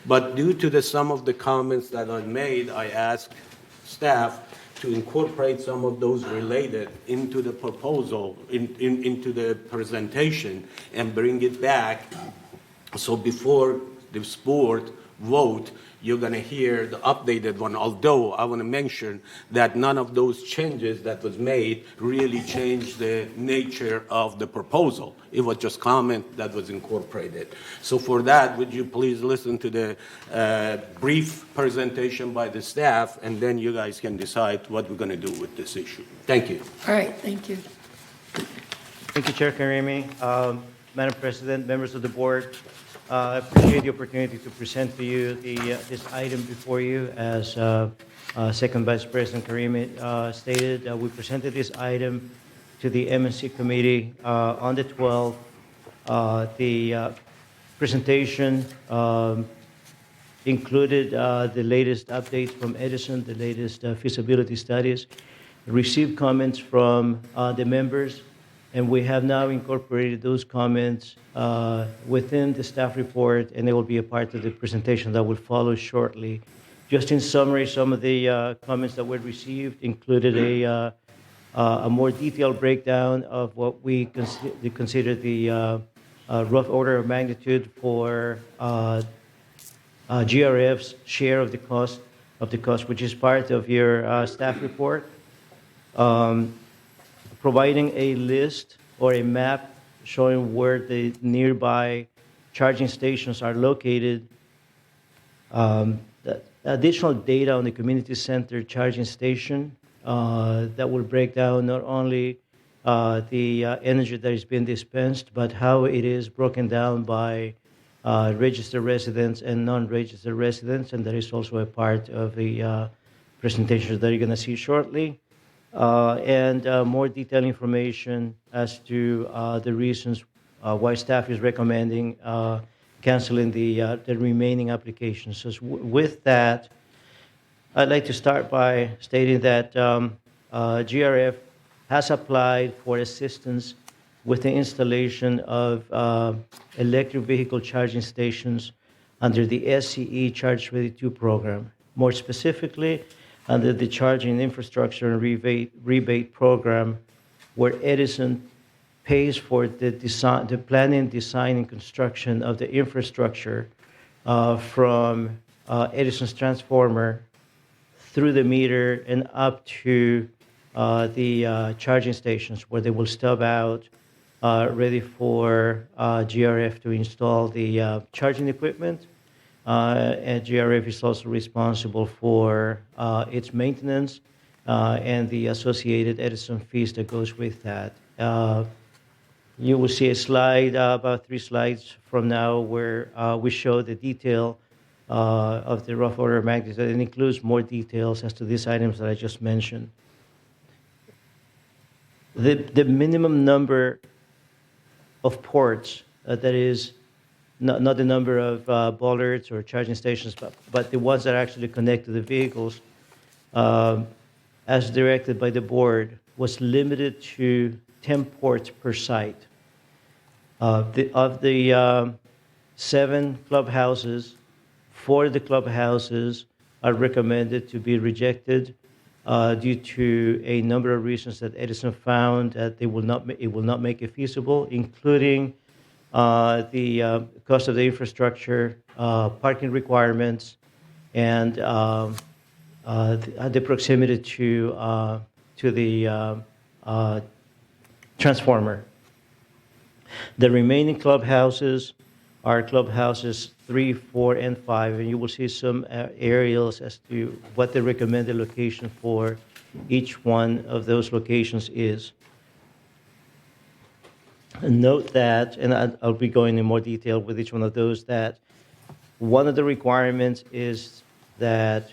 But due to some of the comments that I made, I asked staff to incorporate some of those related into the proposal, into the presentation, and bring it back. So before this board vote, you're going to hear the updated one, although I want to mention that none of those changes that was made really changed the nature of the proposal. It was just comment that was incorporated. So for that, would you please listen to the brief presentation by the staff, and then you guys can decide what we're going to do with this issue. Thank you. All right, thank you. Thank you, Chair Karimi. Madam President, members of the board, I appreciate the opportunity to present to you this item before you. As Second Vice President Karimi stated, we presented this item to the M&C Committee on the 12th. The presentation included the latest updates from Edison, the latest feasibility studies, received comments from the members, and we have now incorporated those comments within the staff report, and they will be a part of the presentation that will follow shortly. Just in summary, some of the comments that were received included a more detailed breakdown of what we consider the rough order of magnitude for GRF's share of the cost, which is part of your staff report. Providing a list or a map showing where the nearby charging stations are located. The additional data on the community center charging station that will break down not only the energy that is being dispensed, but how it is broken down by registered residents and non-registered residents, and that is also a part of the presentation that you're going to see shortly. And more detailed information as to the reasons why staff is recommending canceling the remaining applications. So with that, I'd like to start by stating that GRF has applied for assistance with the installation of electric vehicle charging stations under the SCE Charge Ready 2 program. More specifically, under the Charging Infrastructure and Rebate Program, where Edison pays for the planning, design, and construction of the infrastructure from Edison's transformer through the meter and up to the charging stations, where they will stub out ready for GRF to install the charging equipment. And GRF is also responsible for its maintenance and the associated Edison fees that goes with that. You will see a slide, about 3 slides from now, where we show the detail of the rough order of magnitude. It includes more details as to these items that I just mentioned. The minimum number of ports, that is, not the number of bollards or charging stations, but the ones that actually connect to the vehicles, as directed by the board, was limited to 10 ports per site. Of the 7 clubhouses, 4 of the clubhouses are recommended to be rejected due to a number of reasons that Edison found that it will not make it feasible, including the cost of the infrastructure, parking requirements, and the proximity to the transformer. The remaining clubhouses are clubhouses 3, 4, and 5, and you will see some aerials as to what the recommended location for each one of those locations is. Note that, and I'll be going in more detail with each one of those, that one of the requirements is that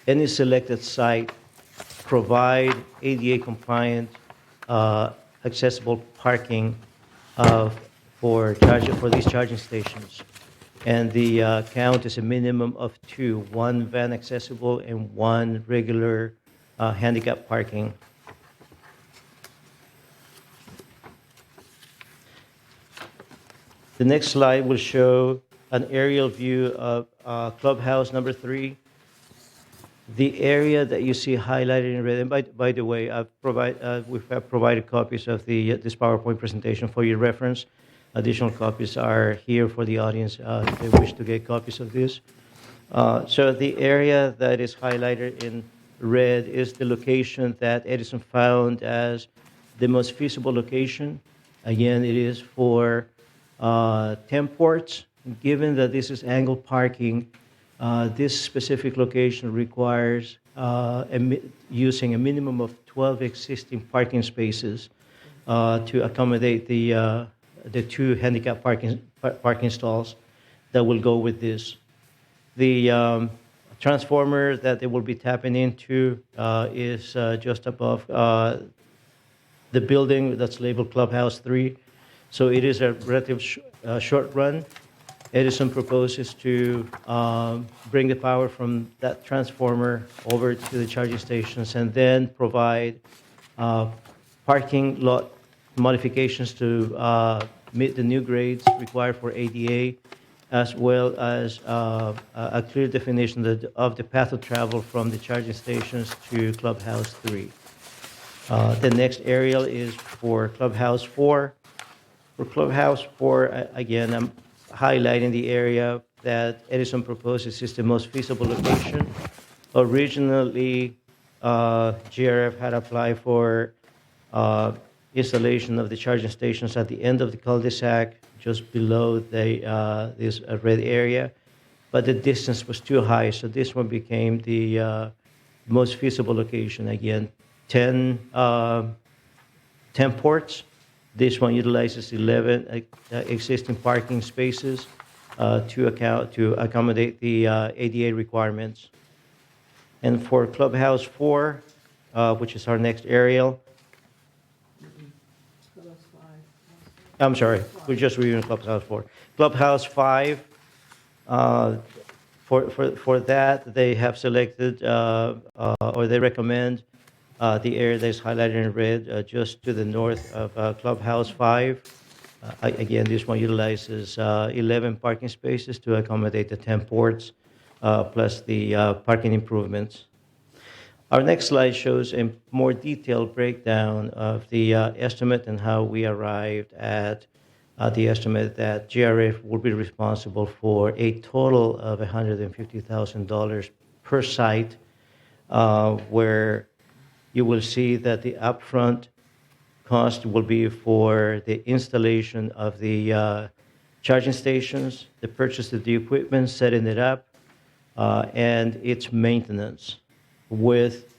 any selected site provide ADA compliant accessible parking for these charging stations. And the count is a minimum of 2, 1 van accessible and 1 regular handicap parking. The next slide will show an aerial view of clubhouse number 3. The area that you see highlighted in red, and by the way, we have provided copies of this PowerPoint presentation for your reference. Additional copies are here for the audience if they wish to get copies of this. So the area that is highlighted in red is the location that Edison found as the most feasible location. Again, it is for 10 ports. Given that this is angled parking, this specific location requires using a minimum of 12 existing parking spaces to accommodate the 2 handicap parking stalls that will go with this. The transformer that they will be tapping into is just above the building that's labeled Clubhouse 3. So it is a relative short run. Edison proposes to bring the power from that transformer over to the charging stations and then provide parking lot modifications to meet the new grades required for ADA, as well as a clear definition of the path of travel from the charging stations to Clubhouse 3. The next aerial is for Clubhouse 4. For Clubhouse 4, again, I'm highlighting the area that Edison proposes is the most feasible location. Originally, GRF had applied for installation of the charging stations at the end of the cul-de-sac, just below this red area, but the distance was too high, so this one became the most feasible location. Again, 10 ports. This one utilizes 11 existing parking spaces to accommodate the ADA requirements. And for Clubhouse 4, which is our next aerial, I'm sorry, we're just reviewing Clubhouse 4. Clubhouse 5, for that, they have selected or they recommend the area that is highlighted in red just to the north of Clubhouse 5. Again, this one utilizes 11 parking spaces to accommodate the 10 ports, plus the parking improvements. Our next slide shows a more detailed breakdown of the estimate and how we arrived at the estimate that GRF will be responsible for a total of $150,000 per site, where you will see that the upfront cost will be for the installation of the charging stations, the purchase of the equipment, setting it up, and its maintenance, with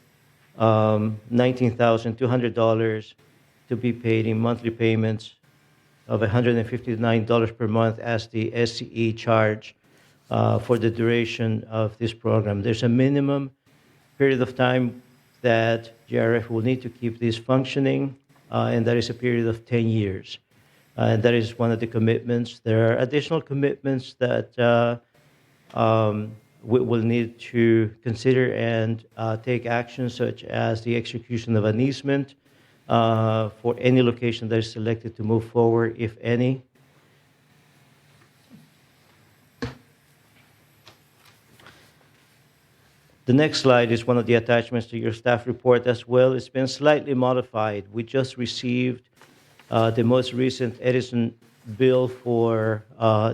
$19,200 to be paid in monthly payments of $159 per month as the SCE charge for the duration of this program. There's a minimum period of time that GRF will need to keep this functioning, and that is a period of 10 years. And that is one of the commitments. There are additional commitments that we will need to consider and take action, such as the execution of an easement for any location that is selected to move forward, if any. The next slide is one of the attachments to your staff report as well. It's been slightly modified. We just received the most recent Edison bill for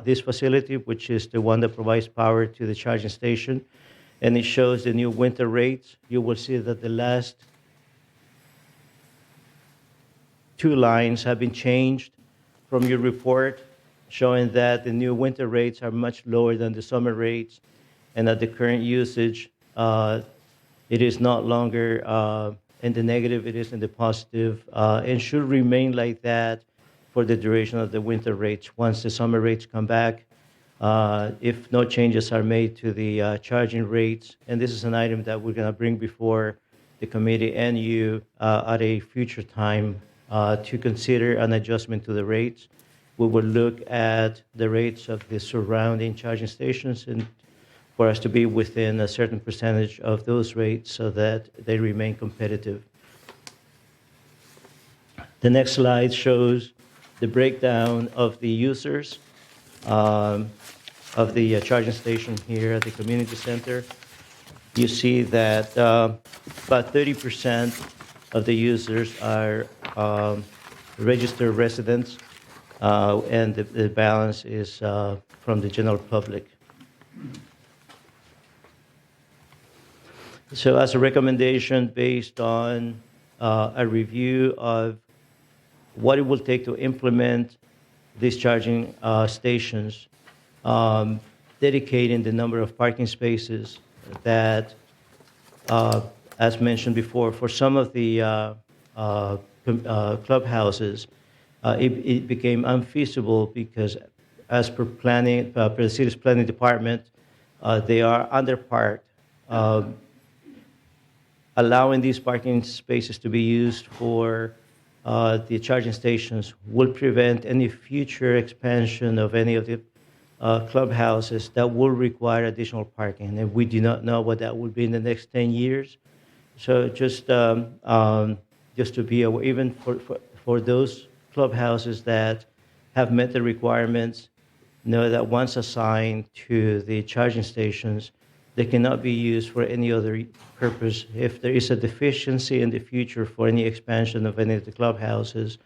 this facility, which is the one that provides power to the charging station, and it shows the new winter rates. You will see that the last two lines have been changed from your report, showing that the new winter rates are much lower than the summer rates, and at the current usage, it is not longer in the negative, it is in the positive, and should remain like that for the duration of the winter rates. Once the summer rates come back, if no changes are made to the charging rates, and this is an item that we're going to bring before the committee and you at a future time to consider an adjustment to the rates. We will look at the rates of the surrounding charging stations and for us to be within a certain percentage of those rates so that they remain competitive. The next slide shows the breakdown of the users of the charging station here at the community center. You see that about 30% of the users are registered residents, and the balance is from the general public. So as a recommendation based on a review of what it will take to implement these charging stations, dedicating the number of parking spaces that, as mentioned before, for some of the clubhouses, it became unfeasible because as per planning, per the city's planning department, they are underparked. Allowing these parking spaces to be used for the charging stations will prevent any future expansion of any of the clubhouses that will require additional parking. And we do not know what that will be in the next 10 years. So just to be aware, even for those clubhouses that have met the requirements, know that once assigned to the charging stations, They cannot be used for any other purpose. If there is a deficiency in the future for any expansion of any of the clubhouses,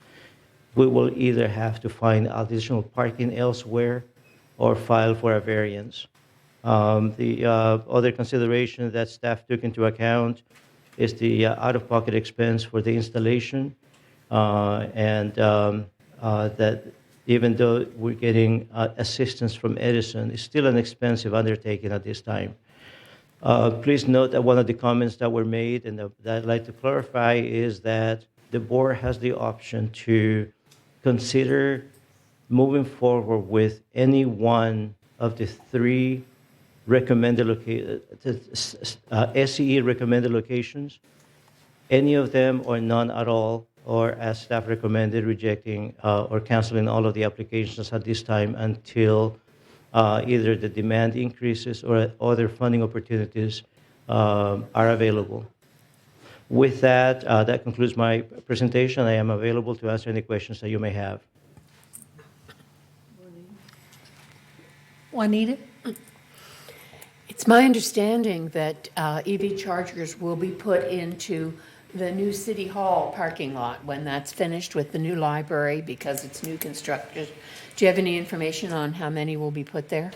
we will either have to find additional parking elsewhere or file for a variance. The other consideration that staff took into account is the out-of-pocket expense for the installation, and that even though we're getting assistance from Edison, it's still an expensive undertaking at this time. Please note that one of the comments that were made and that I'd like to clarify is that the board has the option to consider moving forward with any one of the three recommended SCE recommended locations, any of them or none at all, or as staff recommended, rejecting or canceling all of the applications at this time until either the demand increases or other funding opportunities are available. With that, that concludes my presentation. I am available to answer any questions that you may have. Juanita? It's my understanding that EV chargers will be put into the new City Hall parking lot when that's finished with the new library because it's new construction. Do you have any information on how many will be put there?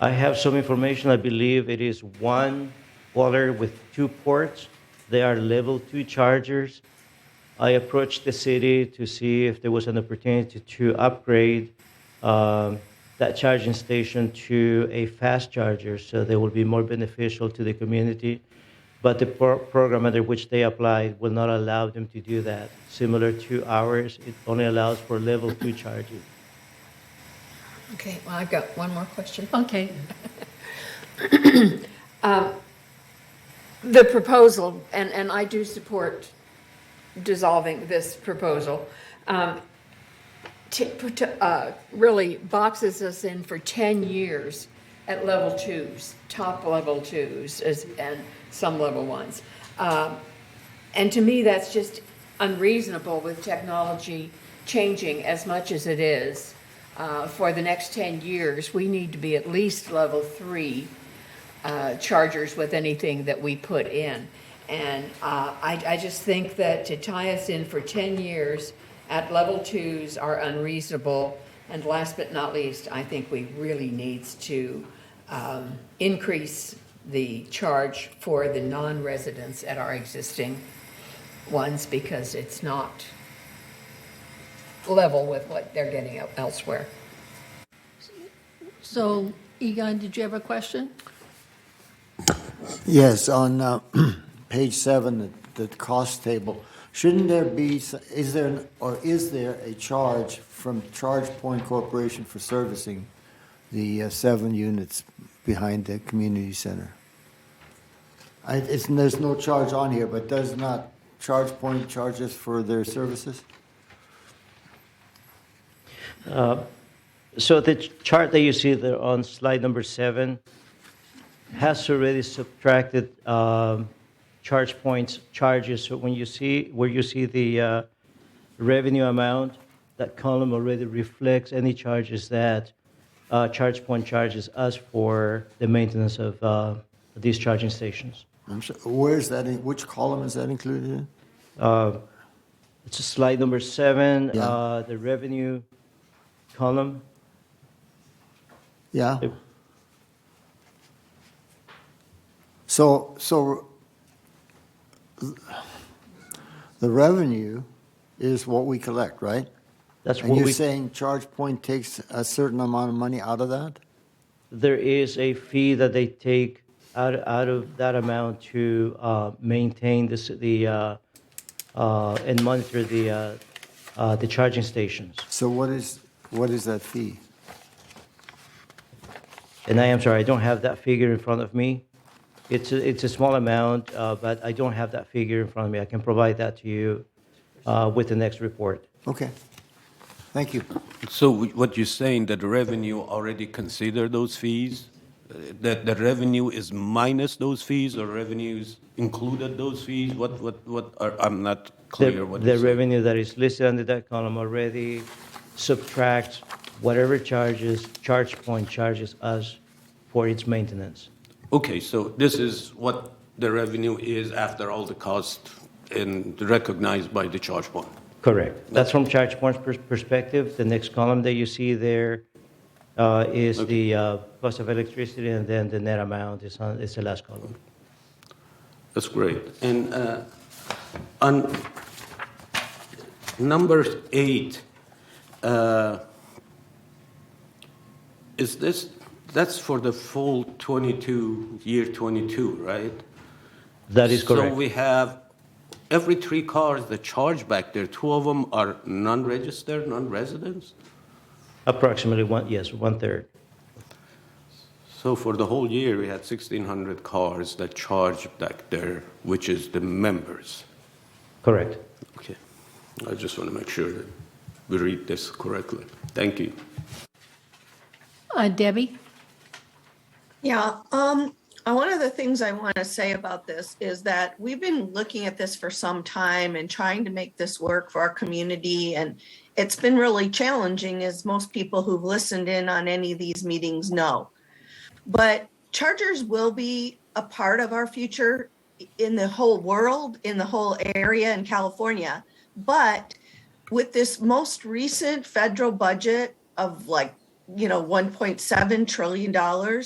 I have some information. I believe it is one boiler with 2 ports. They are level 2 chargers. I approached the city to see if there was an opportunity to upgrade that charging station to a fast charger so they will be more beneficial to the community. But the program under which they applied will not allow them to do that. Similar to ours, it only allows for level 2 charging. Okay, well, I've got one more question. Okay. The proposal, and I do support dissolving this proposal, really boxes us in for 10 years at level 2s, top level 2s, and some level 1s. And to me, that's just unreasonable with technology changing as much as it is. For the next 10 years, we need to be at least level 3 chargers with anything that we put in. And I just think that to tie us in for 10 years at level 2s are unreasonable. And last but not least, I think we really needs to increase the charge for the non-residents at our existing ones because it's not level with what they're getting elsewhere. So, Egon, did you have a question? Yes, on page 7, the cost table, shouldn't there be, is there a charge from ChargePoint Corporation for servicing the 7 units behind the community center? There's no charge on here, but does not ChargePoint charge us for their services? So the chart that you see there on slide number 7 has already subtracted ChargePoint's charges. So when you see where you see the revenue amount, that column already reflects any charges that ChargePoint charges us for the maintenance of these charging stations. I'm sorry, where's that? Which column is that included in? It's slide number 7, Yeah. the revenue column. Yeah. So the revenue is what we collect, right? That's And what you're we. saying ChargePoint takes a certain amount of money out of that? There is a fee that they take out of that amount to maintain and monitor the charging stations. So what is that fee? And I am sorry, I don't have that figure in front of me. It's a small amount, but I don't have that figure in front of me. I can provide that to you with the next report. Okay. Thank you. So what you're saying, that the revenue already consider those fees? That the revenue is minus those fees, or revenues included those fees? I'm not clear what The you're saying. revenue that is listed under that column already subtracts whatever charges ChargePoint charges us for its maintenance. Okay, so this is what the revenue is after all the cost and recognized by the charge point. Correct. That's from ChargePoint's perspective. The next column that you see there is the cost of electricity, and then the net amount is the last column. That's great. And on number 8, that's for the full 22, year 22, right? That is correct. So we have every 3 cars that charge back there, 2 of them are non-registered, non-residents? Approximately one third. So for the whole year, we had 1,600 cars that charge back there, which is the members. Correct. Okay. I just want to make sure that we read this correctly. Thank you. Debbie? Yeah, one of the things I want to say about this is that we've been looking at this for some time and trying to make this work for our community. And it's been really challenging, as most people who've listened in on any of these meetings know. But chargers will be a part of our future in the whole world, in the whole area in California. But with this most recent federal budget of $1.7 trillion,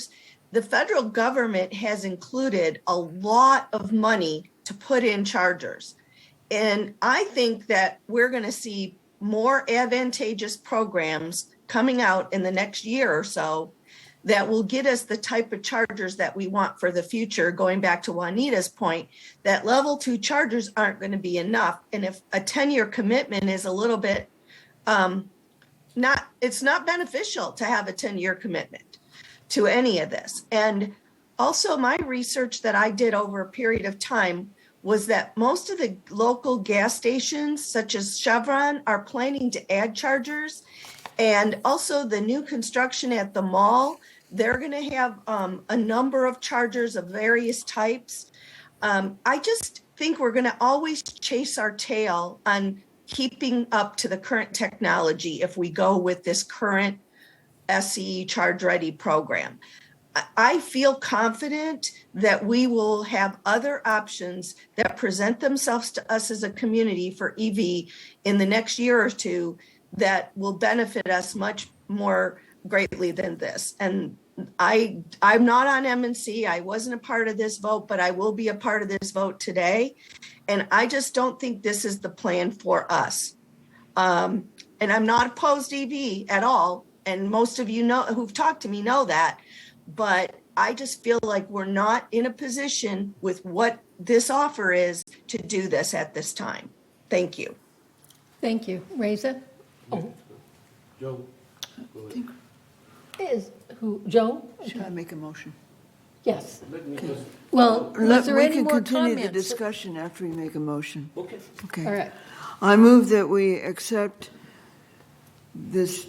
the federal government has included a lot of money to put in chargers. And I think that we're going to see more advantageous programs coming out in the next year or so that will get us the type of chargers that we want for the future. Going back to Juanita's point, that level 2 chargers aren't going to be enough. And if a 10-year commitment is a little bit it's not beneficial to have a 10-year commitment to any of this. And also my research that I did over a period of time was that most of the local gas stations, such as Chevron, are planning to add chargers. And also the new construction at the mall, they're going to have a number of chargers of various types. I just think we're going to always chase our tail on keeping up to the current technology if we go with this current SCE Charge Ready program. I feel confident that we will have other options that present themselves to us as a community for EV in the next year or two that will benefit us much more greatly than this. And I'm not on M&C. I wasn't a part of this vote, but I will be a part of this vote today. And I just don't think this is the plan for us. And I'm not opposed to EV at all. And most of you know who've talked to me know that. But I just feel like we're not in a position with what this offer is to do this at this time. Thank you. Thank you. Reza? Oh, Joe? Joe? Should I make a motion? Yes. Well, was there We any can more continue the comments? discussion after we make a motion. Okay. Okay. All right. I move that we accept this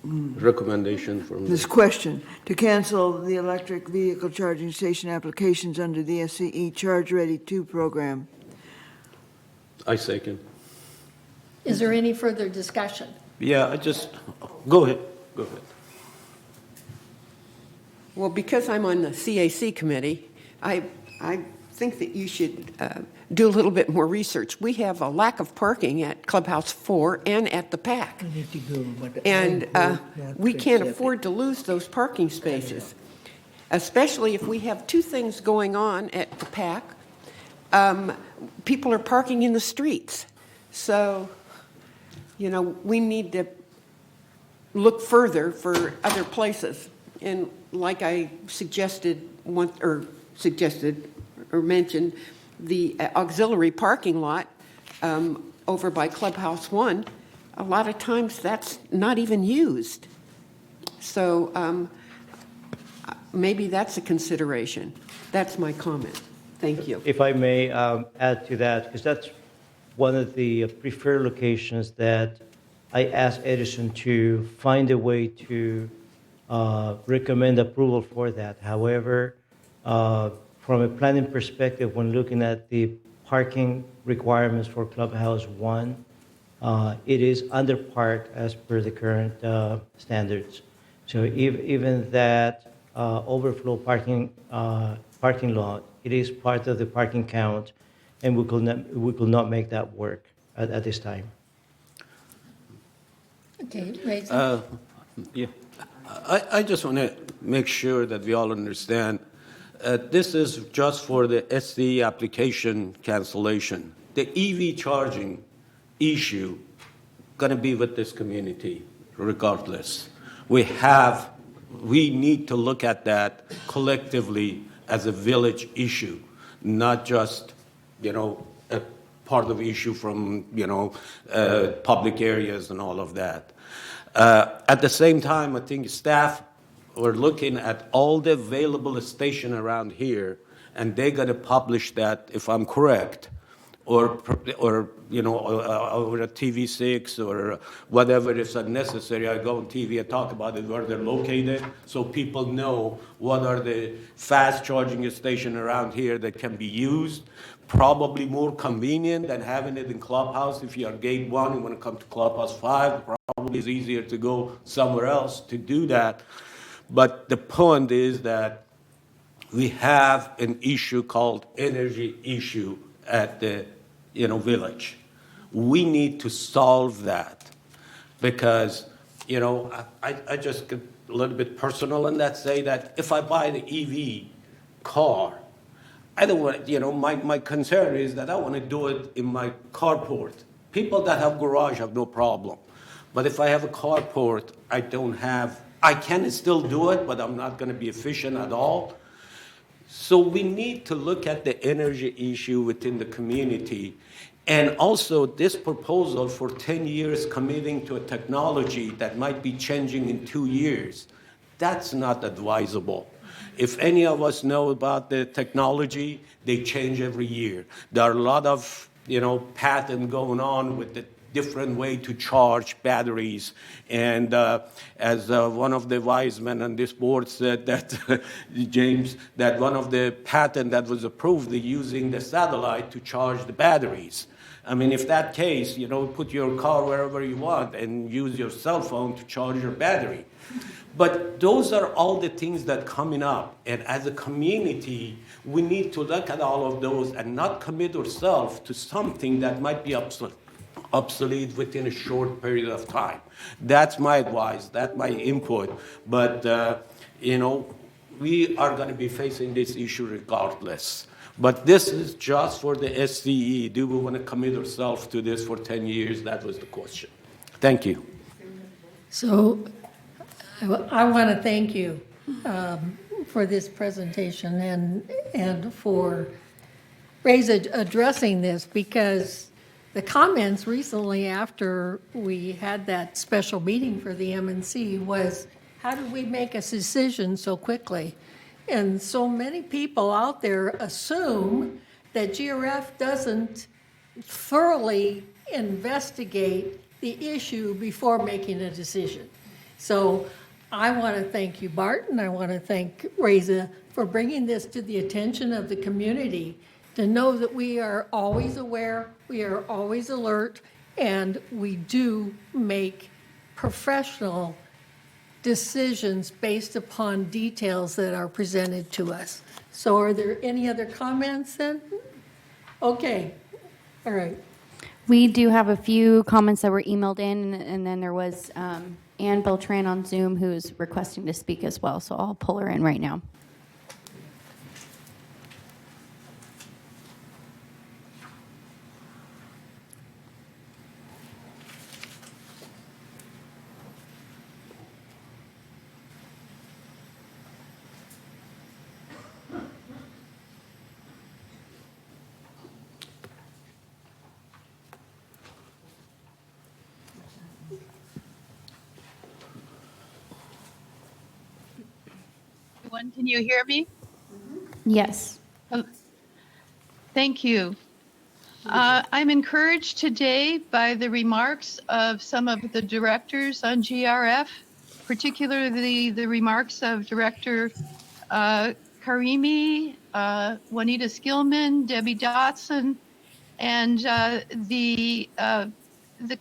Recommendation from this question to cancel the electric vehicle charging station applications under the SCE Charge Ready 2 program. I second. Is there any further discussion? Yeah, go ahead. Go ahead. Well, because I'm on the CAC committee, I think that you should do a little bit more research. We have a lack of parking at Clubhouse 4 and at the PAC. And we can't afford to lose those parking spaces, especially if we have 2 things going on at the PAC. People are parking in the streets. So, we need to look further for other places. And like I suggested or mentioned, the auxiliary parking lot over by Clubhouse 1, a lot of times that's not even used. So maybe that's a consideration. That's my comment. Thank you. If I may add to that, because that's one of the preferred locations that I asked Edison to find a way to recommend approval for that. However, from a planning perspective, when looking at the parking requirements for Clubhouse 1, it is underparked as per the current standards. So even that overflow parking lot. It is part of the parking count, and we could not make that work at this time. Okay, Reza? Yeah, I just want to make sure that we all understand, this is just for the SCE application cancellation. The EV charging issue going to be with this community regardless. We need to look at that collectively as a village issue, not just, a part of the issue from, public areas and all of that. At the same time, I think staff were looking at all the available station around here, and they're going to publish that, if I'm correct, or over a TV6 or whatever is necessary. I go on TV and talk about it, where they're located, so people know what are the fast charging stations around here that can be used. Probably more convenient than having it in Clubhouse. If you are Gate 1 and want to come to Clubhouse 5, probably it's easier to go somewhere else to do that. But the point is that we have an issue called energy issue at the village. We need to solve that because, I just get a little bit personal in that, say that if I buy the EV car, I don't want, my concern is that I want to do it in my carport. People that have garage have no problem. But if I have a carport, I can still do it, but I'm not going to be efficient at all. So we need to look at the energy issue within the community. And also this proposal for 10 years committing to a technology that might be changing in 2 years, that's not advisable. If any of us know about the technology, they change every year. There are a lot of, patent going on with the different way to charge batteries. And as one of the wise men on this board said that, James, that one of the patent that was approved, they're using the satellite to charge the batteries. I mean, if that case, put your car wherever you want and use your cell phone to charge your battery. But those are all the things that are coming up. And as a community, we need to look at all of those and not commit ourselves to something that might be obsolete within a short period of time. That's my advice, that's my input. But, we are going to be facing this issue regardless. But this is just for the SCE. Do we want to commit ourselves to this for 10 years? That was the question. Thank you. So I want to thank you for this presentation and for Reza addressing this, because the comments recently after we had that special meeting for the MNC was, how did we make a decision so quickly? And so many people out there assume that GRF doesn't thoroughly investigate the issue before making a decision. So I want to thank you, Bart, and I want to thank Reza for bringing this to the attention of the community, to know that we are always aware, we are always alert, and we do make professional decisions based upon details that are presented to us. So are there any other comments then? Okay, all right. We do have a few comments that were emailed in, and then there was Ann Beltran on Zoom who's requesting to speak as well, so I'll pull her in right now. Can you hear me? Yes. Thank you. I'm encouraged today by the remarks of some of the directors on GRF, particularly the remarks of Director Karimi, Juanita Skillman, Debbie Dotson, and the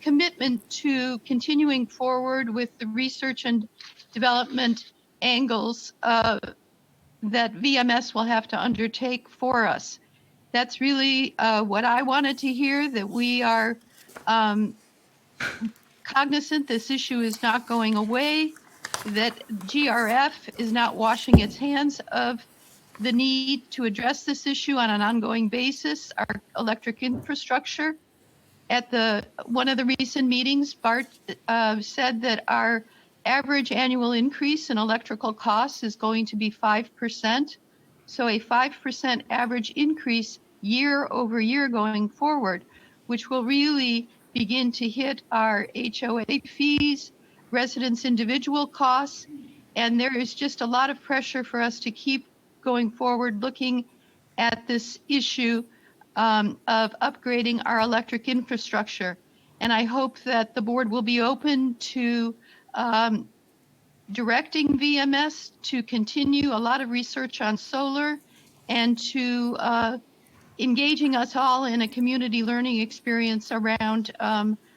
commitment to continuing forward with the research and development angles that VMS will have to undertake for us. That's really what I wanted to hear, that we are cognizant this issue is not going away, that GRF is not washing its hands of the need to address this issue on an ongoing basis. Our electric infrastructure, at one of the recent meetings, Bart said that our average annual increase in electrical costs is going to be 5%. So a 5% average increase year over year going forward, which will really begin to hit our HOA fees, residents' individual costs, and there is just a lot of pressure for us to keep going forward looking at this issue of upgrading our electric infrastructure. And I hope that the board will be open to directing VMS to continue a lot of research on solar and to engaging us all in a community learning experience around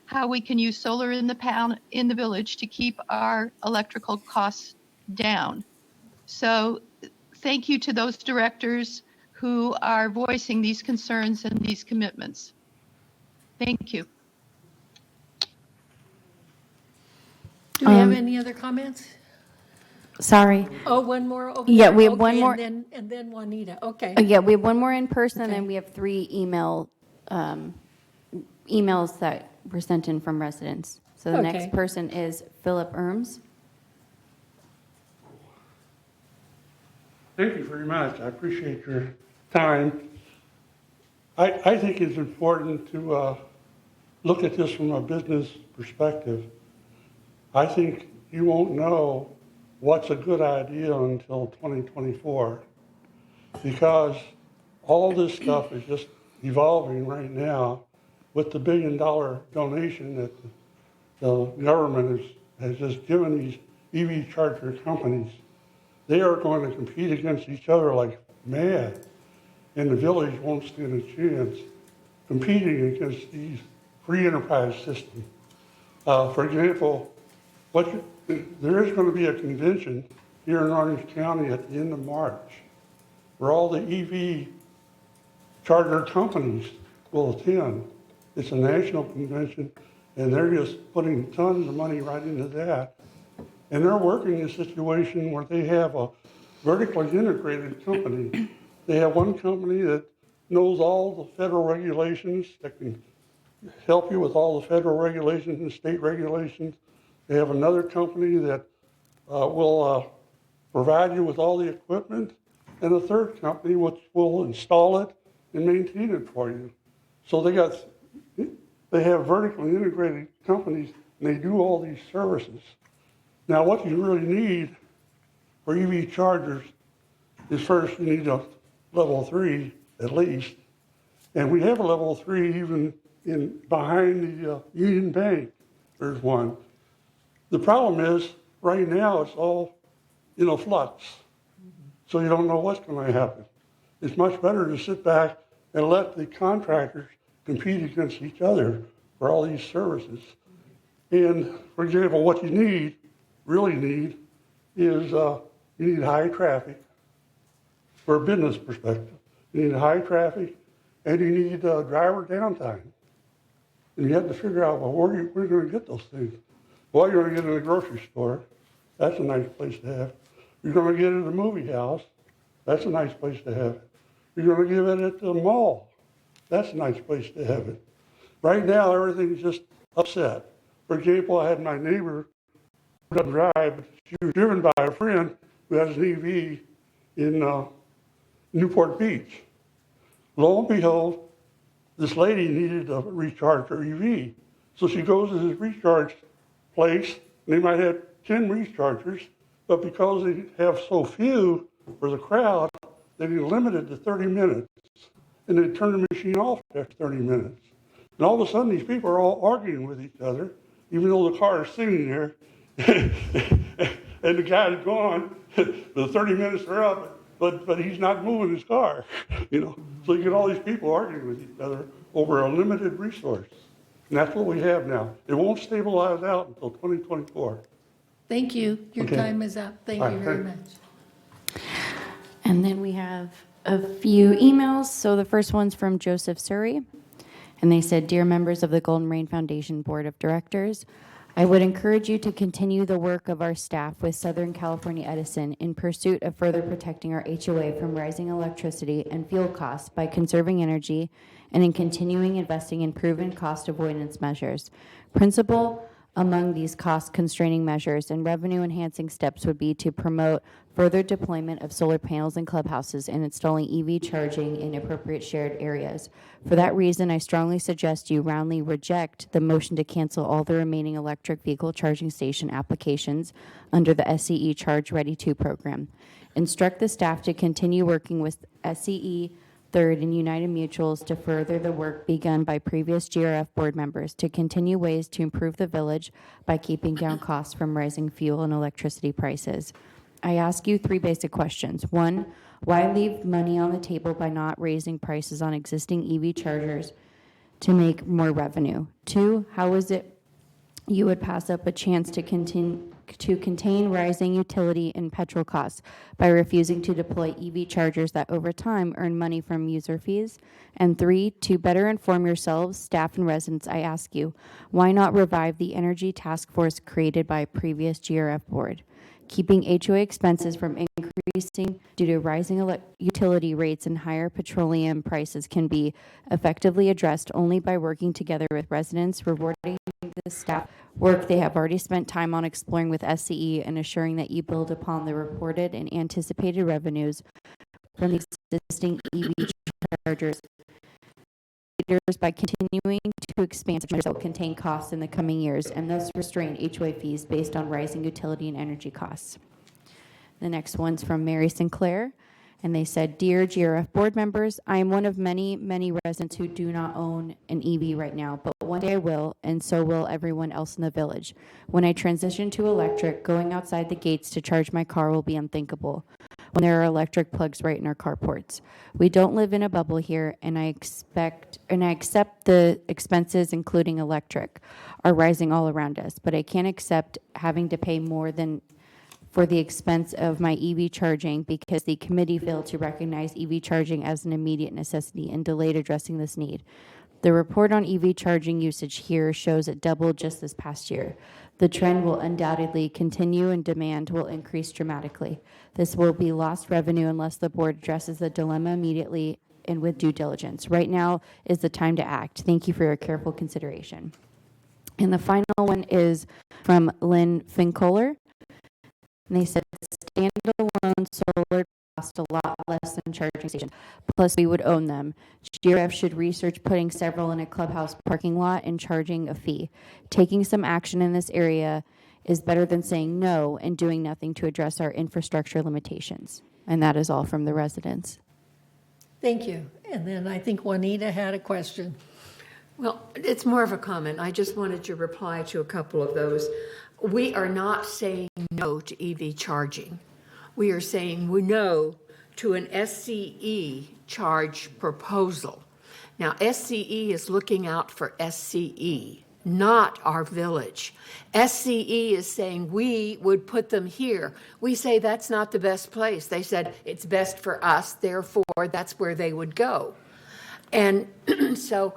how we can use solar in the village to keep our electrical costs down. So thank you to those directors who are voicing these concerns and these commitments. Thank you. Do we have any other comments? Sorry. Oh, one more over Yeah, there? we have Okay, one more. And then Juanita, okay. Yeah, we have one more in person, Okay. and we have 3 emails that were sent in from residents. So the Okay. next person is Philip Erms. Thank you very much. I appreciate your time. I think it's important to look at this from a business perspective. I think you won't know what's a good idea until 2024 because all this stuff is just evolving right now with the $1 billion donation that the government has just given these EV charger companies. They are going to compete against each other like mad, and the village won't stand a chance competing against these free enterprise systems. For example, there is going to be a convention here in Orange County at the end of March where all the EV charger companies will attend. It's a national convention, and they're just putting tons of money right into that. And they're working in a situation where they have a vertically integrated company. They have one company that knows all the federal regulations, that can help you with all the federal regulations and state regulations. They have another company that will provide you with all the equipment, and a third company which will install it and maintain it for you. So they have vertically integrated companies, and they do all these services. Now, what you really need for EV chargers is first you need a level 3 at least, and we have a level 3 even behind the Union Bank. There's one. The problem is right now it's all in a flux, so you don't know what's going to happen. It's much better to sit back and let the contractors compete against each other for all these services. And for example, what you really need is you need high traffic for a business perspective. You need high traffic, and you need driver downtime. And you have to figure out, well, where are you going to get those things? Well, you're going to get it in a grocery store. That's a nice place to have. You're going to get it at a movie house. That's a nice place to have it. You're going to get it at the mall. That's a nice place to have it. Right now, everything's just upset. For example, I had my neighbor who doesn't drive. She was driven by a friend who has an EV in Newport Beach. Lo and behold, this lady needed to recharge her EV. So she goes to this recharge place, and they might have 10 rechargers, but because they have so few for the crowd, they limit it to 30 minutes. And they turn the machine off after 30 minutes. And all of a sudden, these people are all arguing with each other, even though the car is sitting there, and the guy's gone, the 30 minutes are up, but he's not moving his car, you know. So you get all these people arguing with each other over a limited resource. And that's what we have now. It won't stabilize out until 2024. Thank you. Your Okay. time is up. Thank All you right, very thank- much. And then we have a few emails. So the first one's from Joseph Surrey. And they said, "Dear members of the Golden Rain Foundation Board of Directors, I would encourage you to continue the work of our staff with Southern California Edison in pursuit of further protecting our HOA from rising electricity and fuel costs by conserving energy and in continuing investing in proven cost avoidance measures. Principal among these cost-constraining measures and revenue-enhancing steps would be to promote further deployment of solar panels in clubhouses and installing EV charging in appropriate shared areas. For that reason, I strongly suggest you roundly reject the motion to cancel all the remaining electric vehicle charging station applications under the SCE Charge Ready 2 program. Instruct the staff to continue working with SCE, Third, and United Mutuals to further the work begun by previous GRF board members to continue ways to improve the village by keeping down costs from rising fuel and electricity prices. I ask you 3 basic questions. 1, why leave money on the table by not raising prices on existing EV chargers to make more revenue? 2, how is it you would pass up a chance to contain rising utility and petrol costs by refusing to deploy EV chargers that over time earn money from user fees? And 3, to better inform yourselves, staff and residents, I ask you, why not revive the energy task force created by a previous GRF board? Keeping HOA expenses from increasing due to rising utility rates and higher petroleum prices can be effectively addressed only by working together with residents, rewarding the staff work they have already spent time on exploring with SCE, and assuring that you build upon the reported and anticipated revenues from the existing EV chargers by continuing to expand such measures that will contain costs in the coming years and thus restrain HOA fees based on rising utility and energy costs." The next one's from Mary Sinclair, and they said, "Dear GRF board members, I am one of many, many residents who do not own an EV right now, but one day I will, and so will everyone else in the village. When I transition to electric, going outside the gates to charge my car will be unthinkable when there are electric plugs right in our carports. We don't live in a bubble here, and I accept the expenses, including electric, are rising all around us, but I can't accept having to pay more than for the expense of my EV charging because the committee failed to recognize EV charging as an immediate necessity and delayed addressing this need. The report on EV charging usage here shows it doubled just this past year. The trend will undoubtedly continue and demand will increase dramatically. This will be lost revenue unless the board addresses the dilemma immediately and with due diligence. Right now is the time to act. Thank you for your careful consideration." And the final one is from Lynn Finkohler. And they said, "Standalone solar cost a lot less than charging stations. Plus, we would own them. GRF should research putting several in a clubhouse parking lot and charging a fee. Taking some action in this area is better than saying no and doing nothing to address our infrastructure limitations." And that is all from the residents. Thank you. And then I think Juanita had a question. Well, it's more of a comment. I just wanted to reply to a couple of those. We are not saying no to EV charging. We are saying we no to an SCE charge proposal. Now, SCE is looking out for SCE, not our village. SCE is saying we would put them here. We say that's not the best place. They said it's best for us, therefore that's where they would go. And so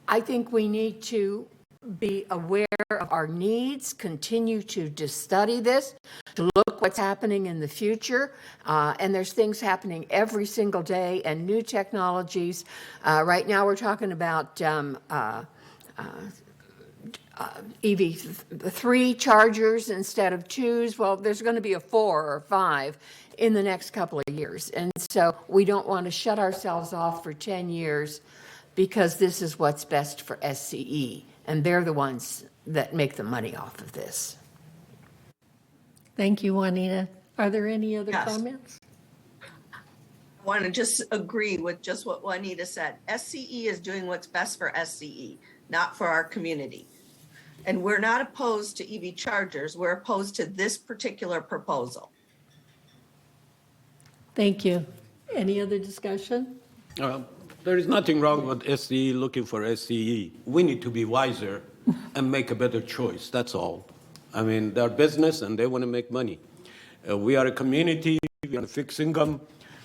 I think we need to be aware of our needs, continue to study this, to look what's happening in the future. And there's things happening every single day and new technologies. Right now we're talking about EV3 chargers instead of 2s. Well, there's going to be a 4 or 5 in the next couple of years. And so we don't want to shut ourselves off for 10 years because this is what's best for SCE. And they're the ones that make the money off of this. Thank you, Juanita. Are there any other Yes. comments? I want to just agree with just what Juanita said. SCE is doing what's best for SCE, not for our community. And we're not opposed to EV chargers. We're opposed to this particular proposal. Thank you. Any other discussion? There is nothing wrong with looking for SCE. We need to be wiser and make a better choice, that's all. I mean, they're business and they want to make money. We are a community, we are a fixed income.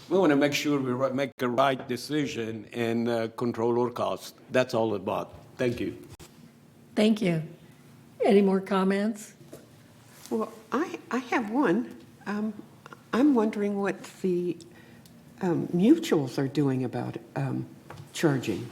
We want to make sure we make the right decision and control our costs. That's all about. Thank you. Thank you. Any more comments? Well, I have one. I'm wondering what the mutuals are doing about charging.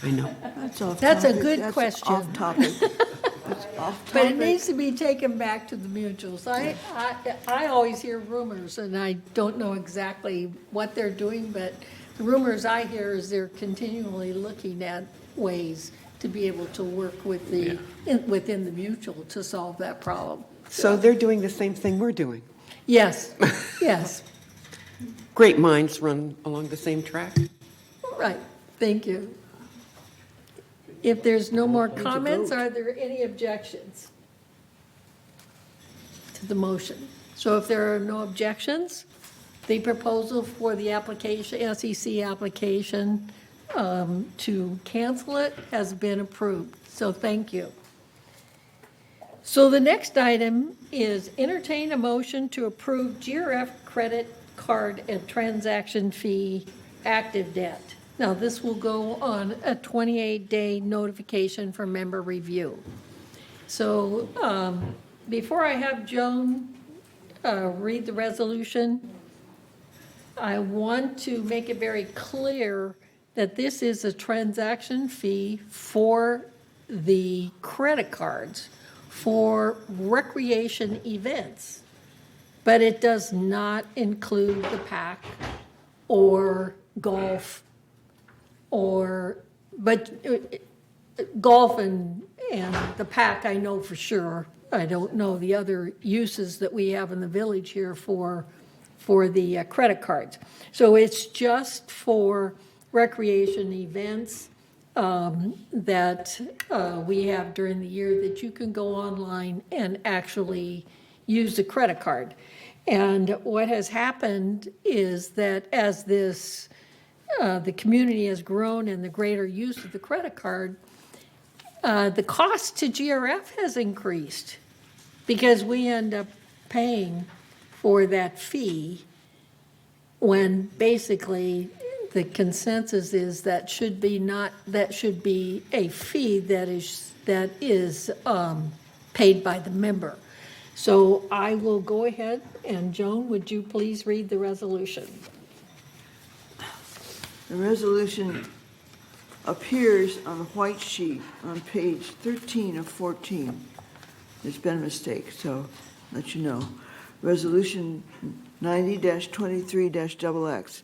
I know. That's off That's a topic. good That's question. off topic. That's off But it topic. needs to be taken back to the mutuals. I always hear rumors, and I don't know exactly what they're doing, but the rumors I hear is they're continually looking at ways to be able to work with within the mutual to solve that problem. So they're doing the same thing we're doing. Yes, yes, Great minds run along the same track. right, thank you. If there's no more comments, are there any objections to the motion? So if there are no objections, the proposal for the application, SEC application to cancel it has been approved. So thank you. So the next item is entertain a motion to approve GRF credit card and transaction fee active debt. Now, this will go on a 28-day notification for member review. So before I have Joan read the resolution, I want to make it very clear that this is a transaction fee for the credit cards for recreation events, but it does not include the PAC or golf but golf and the PAC I know for sure. I don't know the other uses that we have in the village here for the credit cards. So it's just for recreation events that we have during the year that you can go online and actually use the credit card. And what has happened is that as the community has grown and the greater use of the credit card, the cost to GRF has increased because we end up paying for that fee when basically the consensus is that should be a fee that is paid by the member. So I will go ahead, and Joan, would you please read the resolution? The resolution appears on the white sheet on page 13 of 14. There's been a mistake, so let you know. Resolution 90-23-XX,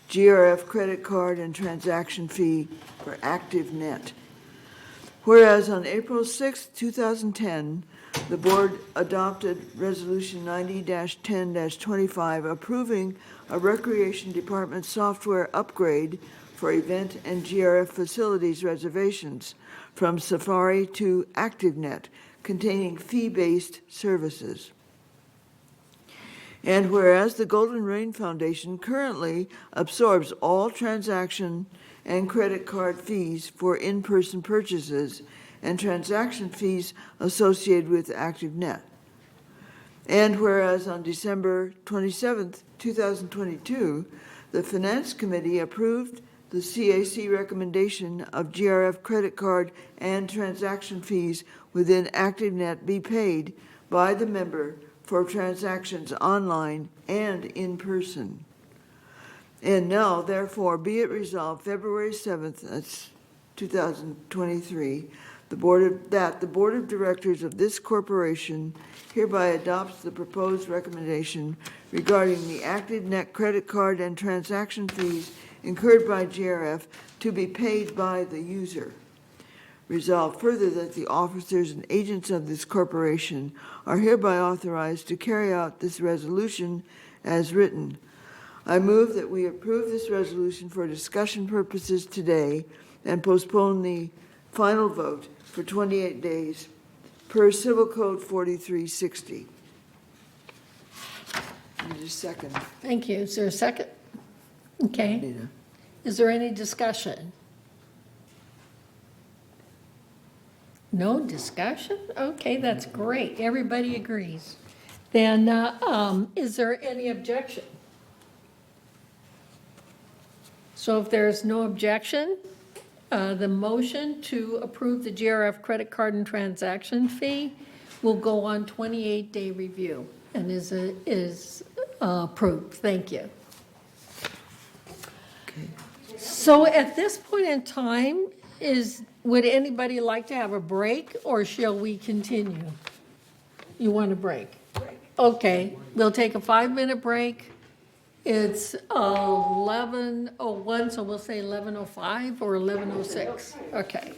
GRF credit card and transaction fee for ActiveNet. Whereas on April 6, 2010, the board adopted Resolution 90-10-25 approving a Recreation Department software upgrade for event and GRF facilities reservations from Safari to ActiveNet, containing fee-based services. And whereas the Golden Rain Foundation currently absorbs all transaction and credit card fees for in-person purchases and transaction fees associated with ActiveNet. And whereas on December 27th, 2022, the Finance Committee approved the CAC recommendation of GRF credit card and transaction fees within ActiveNet be paid by the member for transactions online and in person. And now, therefore, be it resolved, February 7th, that's 2023, the Board of Directors of this corporation hereby adopts the proposed recommendation regarding the ActiveNet credit card and transaction fees incurred by GRF to be paid by the user. Resolved further that the officers and agents of this corporation are hereby authorized to carry out this resolution as written. I move that we approve this resolution for discussion purposes today and postpone the final vote for 28 days per Civil Code 4360. Need a second. Thank you. Is there a second? Okay. Nita. Is there any discussion? No discussion? Okay, that's great. Everybody agrees. Then, is there any objection? So if there's no objection, the motion to approve the GRF credit card and transaction fee will go on 28-day review and is approved. Thank you. So at this point in time, would anybody like to have a break, or shall we continue? You want a break? Okay, we'll take a 5-minute break. It's 11:01, so we'll say 11:05 or 11:06. Okay.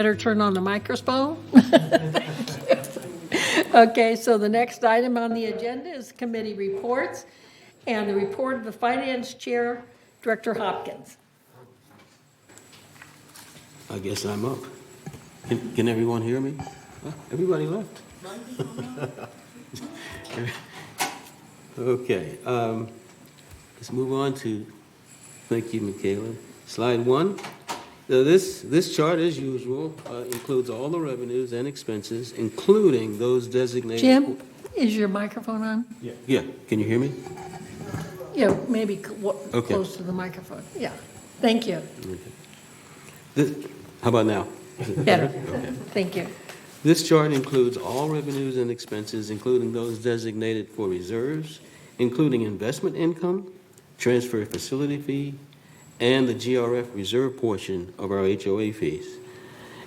better turn on the microphone. Okay, so the next item on the agenda is committee reports, and the report of the Finance Chair, Director Hopkins. I guess I'm up. Can everyone hear me? Everybody left. Okay, let's move on to, thank you, Michaela. Slide 1. Now this chart, as usual, includes all the revenues and expenses, including those designated. Jim, is your microphone on? Yeah, can you hear me? Yeah, maybe Okay. close to the microphone. Yeah, thank you. How about now? Is it Better. Okay. Thank you. This chart includes all revenues and expenses, including those designated for reserves, including investment income, transfer facility fee, and the GRF reserve portion of our HOA fees.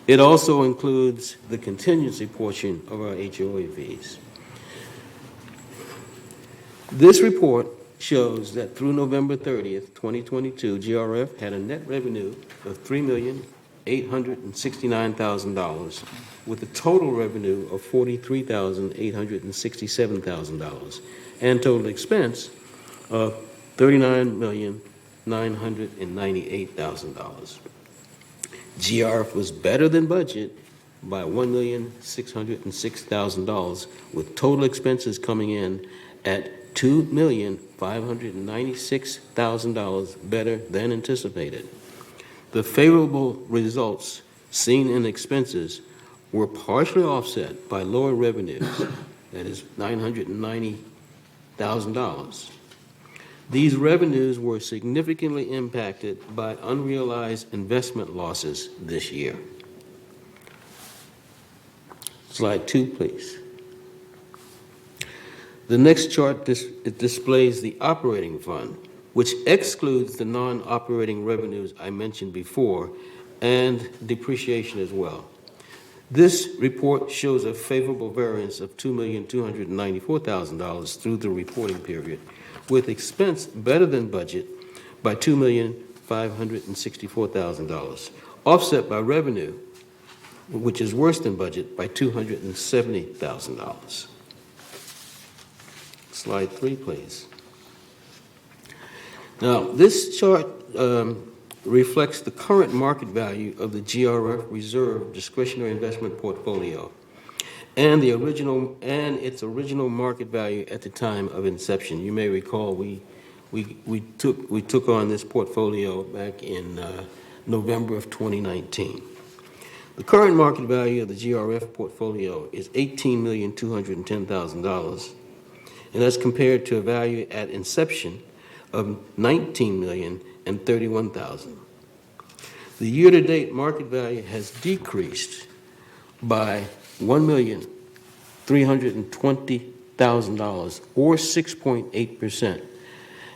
It also includes the contingency portion of our HOA fees. This report shows that through November 30th, 2022, GRF had a net revenue of $3,869,000 with a total revenue of $43,867,000 and total expense of $39,998,000. GRF was better than budget by $1,606,000 with total expenses coming in at $2,596,000 better than anticipated. The favorable results seen in expenses were partially offset by lower revenues, that is $990,000. These revenues were significantly impacted by unrealized investment losses this year. Slide 2, please. The next chart displays the operating fund, which excludes the non-operating revenues I mentioned before and depreciation as well. This report shows a favorable variance of $2,294,000 through the reporting period, with expense better than budget by $2,564,000, offset by revenue, which is worse than budget by $270,000. Slide 3, please. Now, this chart reflects the current market value of the GRF Reserve discretionary investment portfolio and its original market value at the time of inception. You may recall we took on this portfolio back in November of 2019. The current market value of the GRF portfolio is $18,210,000, and that's compared to a value at inception of $19,031,000. The year-to-date market value has decreased by $1,320,000, or 6.8%,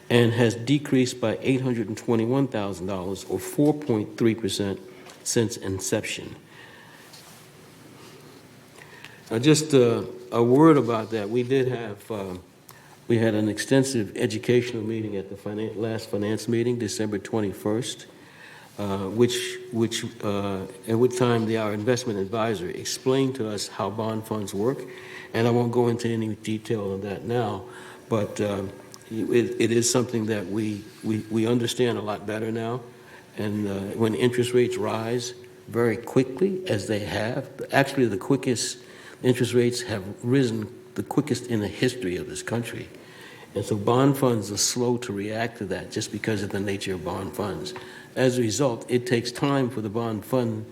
and has decreased by $821,000, or 4.3%, since inception. Now, just a word about that. We had an extensive educational meeting at the last finance meeting, December 21st, at which time our investment advisor explained to us how bond funds work, and I won't go into any detail on that now, but it is something that we understand a lot better now, and when interest rates rise very quickly, as they have, actually the quickest interest rates have risen the quickest in the history of this country. And so bond funds are slow to react to that just because of the nature of bond funds. As a result, it takes time for the bond fund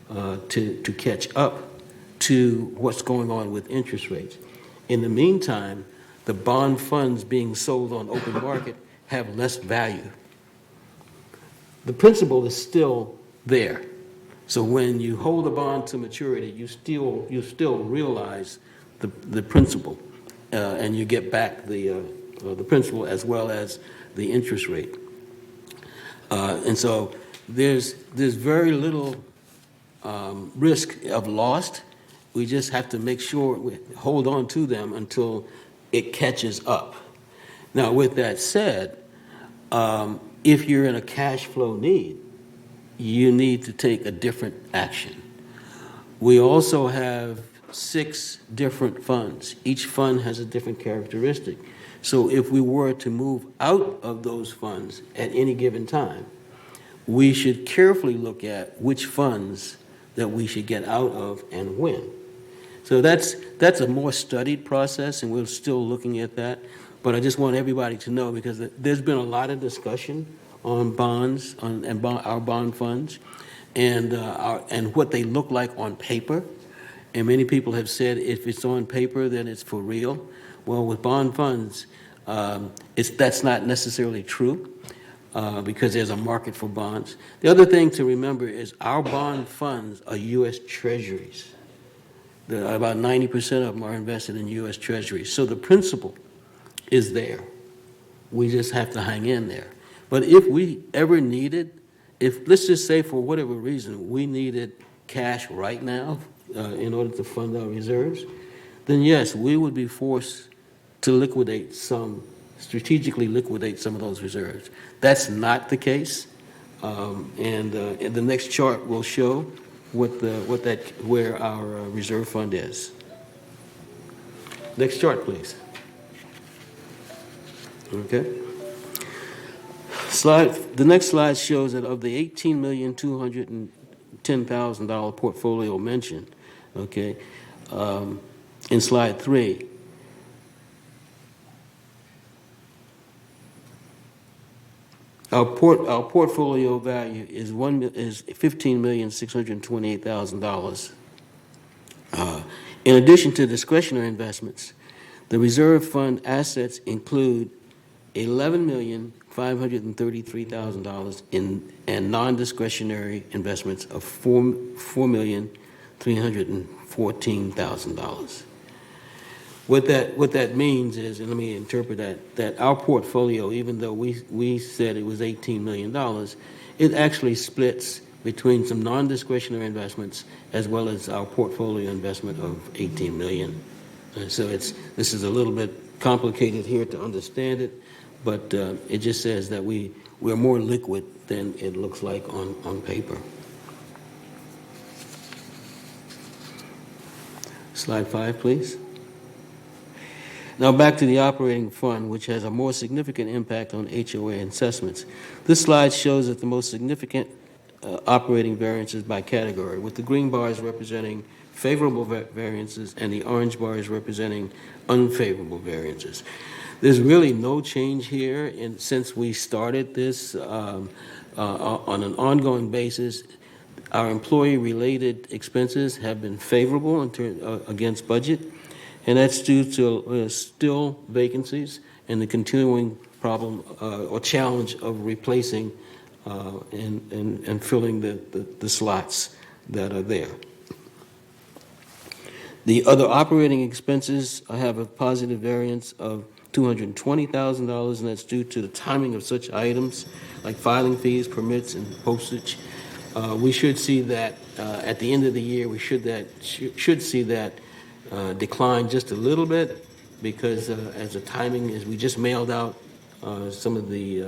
to catch up to what's going on with interest rates. In the meantime, the bond funds being sold on open market have less value. The principal is still there. So when you hold a bond to maturity, you still realize the principal, and you get back the principal as well as the interest rate. And so there's very little risk of loss. We just have to make sure we hold on to them until it catches up. Now, with that said, if you're in a cash flow need, you need to take a different action. We also have 6 different funds. Each fund has a different characteristic. So if we were to move out of those funds at any given time, we should carefully look at which funds that we should get out of and when. So that's a more studied process, and we're still looking at that. But I just want everybody to know, because there's been a lot of discussion on bonds our bond funds and what they look like on paper. And many people have said if it's on paper, then it's for real. Well, with bond funds, that's not necessarily true. Because there's a market for bonds. The other thing to remember is our bond funds are U.S. Treasuries. About 90% of them are invested in U.S. Treasuries. So the principle is there. We just have to hang in there. But if we ever needed, let's just say for whatever reason, we needed cash right now in order to fund our reserves, then yes, we would be forced to strategically liquidate some of those reserves. That's not the case, and the next chart will show where our reserve fund is. Next chart, please. Okay. The next slide shows that of the $18,210,000 portfolio mentioned, okay, in slide 3. Our portfolio value is $15,628,000. In addition to discretionary investments, the reserve fund assets include $11,533,000 and non-discretionary investments of $4,314,000. What that means is, and let me interpret that our portfolio, even though we said it was $18 million, it actually splits between some non-discretionary investments as well as our portfolio investment of $18 million. So this is a little bit complicated here to understand it, but it just says that we're more liquid than it looks like on paper. Slide 5, please. Now back to the operating fund, which has a more significant impact on HOA assessments. This slide shows that the most significant operating variances by category, with the green bars representing favorable variances and the orange bars representing unfavorable variances. There's really no change here since we started this on an ongoing basis. Our employee-related expenses have been favorable against budget, and that's due to still vacancies and the continuing problem or challenge of replacing and filling the slots that are there. The other operating expenses have a positive variance of $220,000, and that's due to the timing of such items like filing fees, permits, and postage. We should see that at the end of the year. We should see that decline just a little bit, because as the timing is, we just mailed out some of the.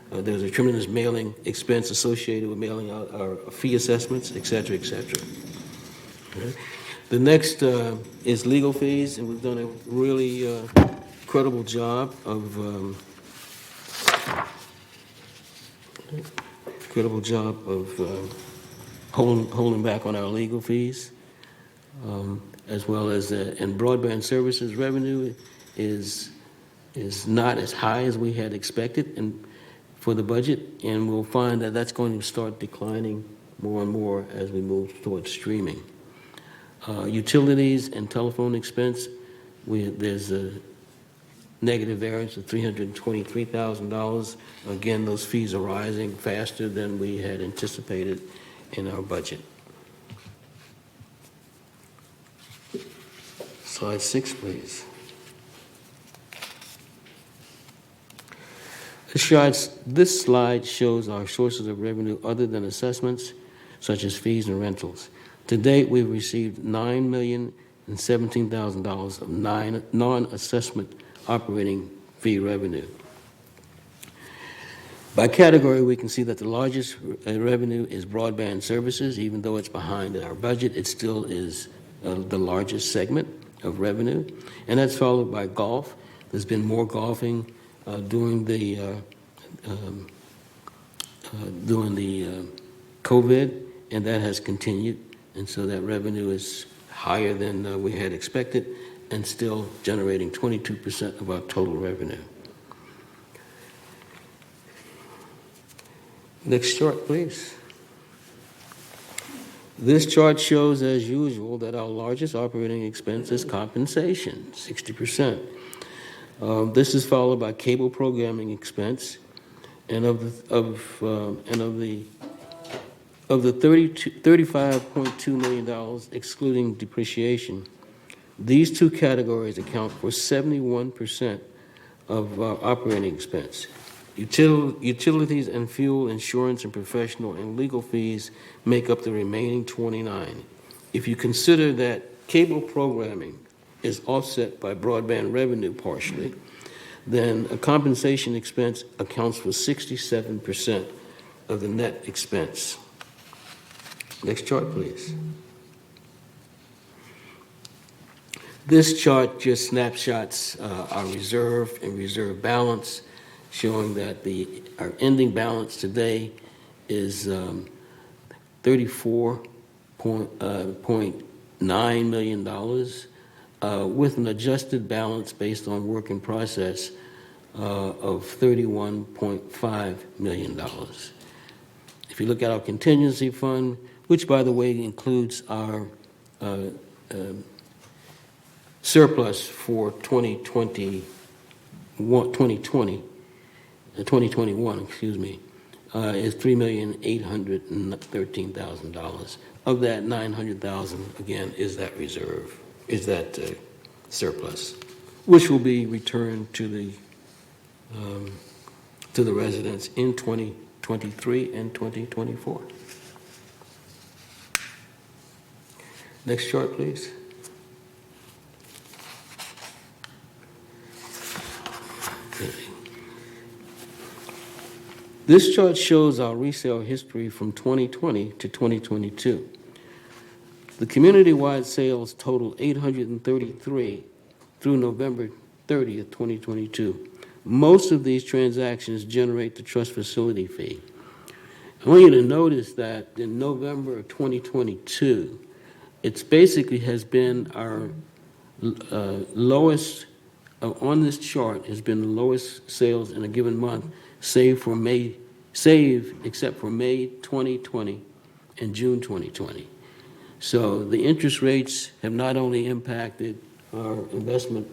There's a tremendous mailing expense associated with mailing out our fee assessments, et cetera, et cetera. Okay. The next is legal fees, and we've done a really credible job of holding back on our legal fees, as well as and broadband services revenue is not as high as we had expected for the budget, and we'll find that that's going to start declining more and more as we move towards streaming. Utilities and telephone expense, there's a negative variance of $323,000. Again, those fees are rising faster than we had anticipated in our budget. Slide 6, please. This slide shows our sources of revenue other than assessments, such as fees and rentals. To date, we've received $9,017,000 of non-assessment operating fee revenue. By category, we can see that the largest revenue is broadband services. Even though it's behind in our budget, it still is the largest segment of revenue. And that's followed by golf. There's been more golfing during the COVID, and that has continued. And so that revenue is higher than we had expected and still generating 22% of our total revenue. Next chart, please. This chart shows, as usual, that our largest operating expense is compensation, 60%. This is followed by cable programming expense, and of the $35.2 million, excluding depreciation, these two categories account for 71% of our operating expense. Utilities and fuel, insurance, and professional and legal fees make up the remaining 29. If you consider that cable programming is offset by broadband revenue partially, then a compensation expense accounts for 67% of the net expense. Next chart, please. This chart just snapshots our reserve and reserve balance, showing that our ending balance today is $34.9 million, with an adjusted balance based on work in process of $31.5 million. If you look at our contingency fund, which, by the way, includes our surplus for 2021, excuse me, is $3,813,000. Of that, $900,000 again is that reserve, is that surplus, which will be returned to the residents in 2023 and 2024. Next chart, please. This chart shows our resale history from 2020 to 2022. The community-wide sales total 833 through November 30th, 2022. Most of these transactions generate the trust facility fee. I want you to notice that in November of 2022, it's basically has been our lowest, on this chart, has been the lowest sales in a given month, except for May 2020 and June 2020. So the interest rates have not only impacted our investment,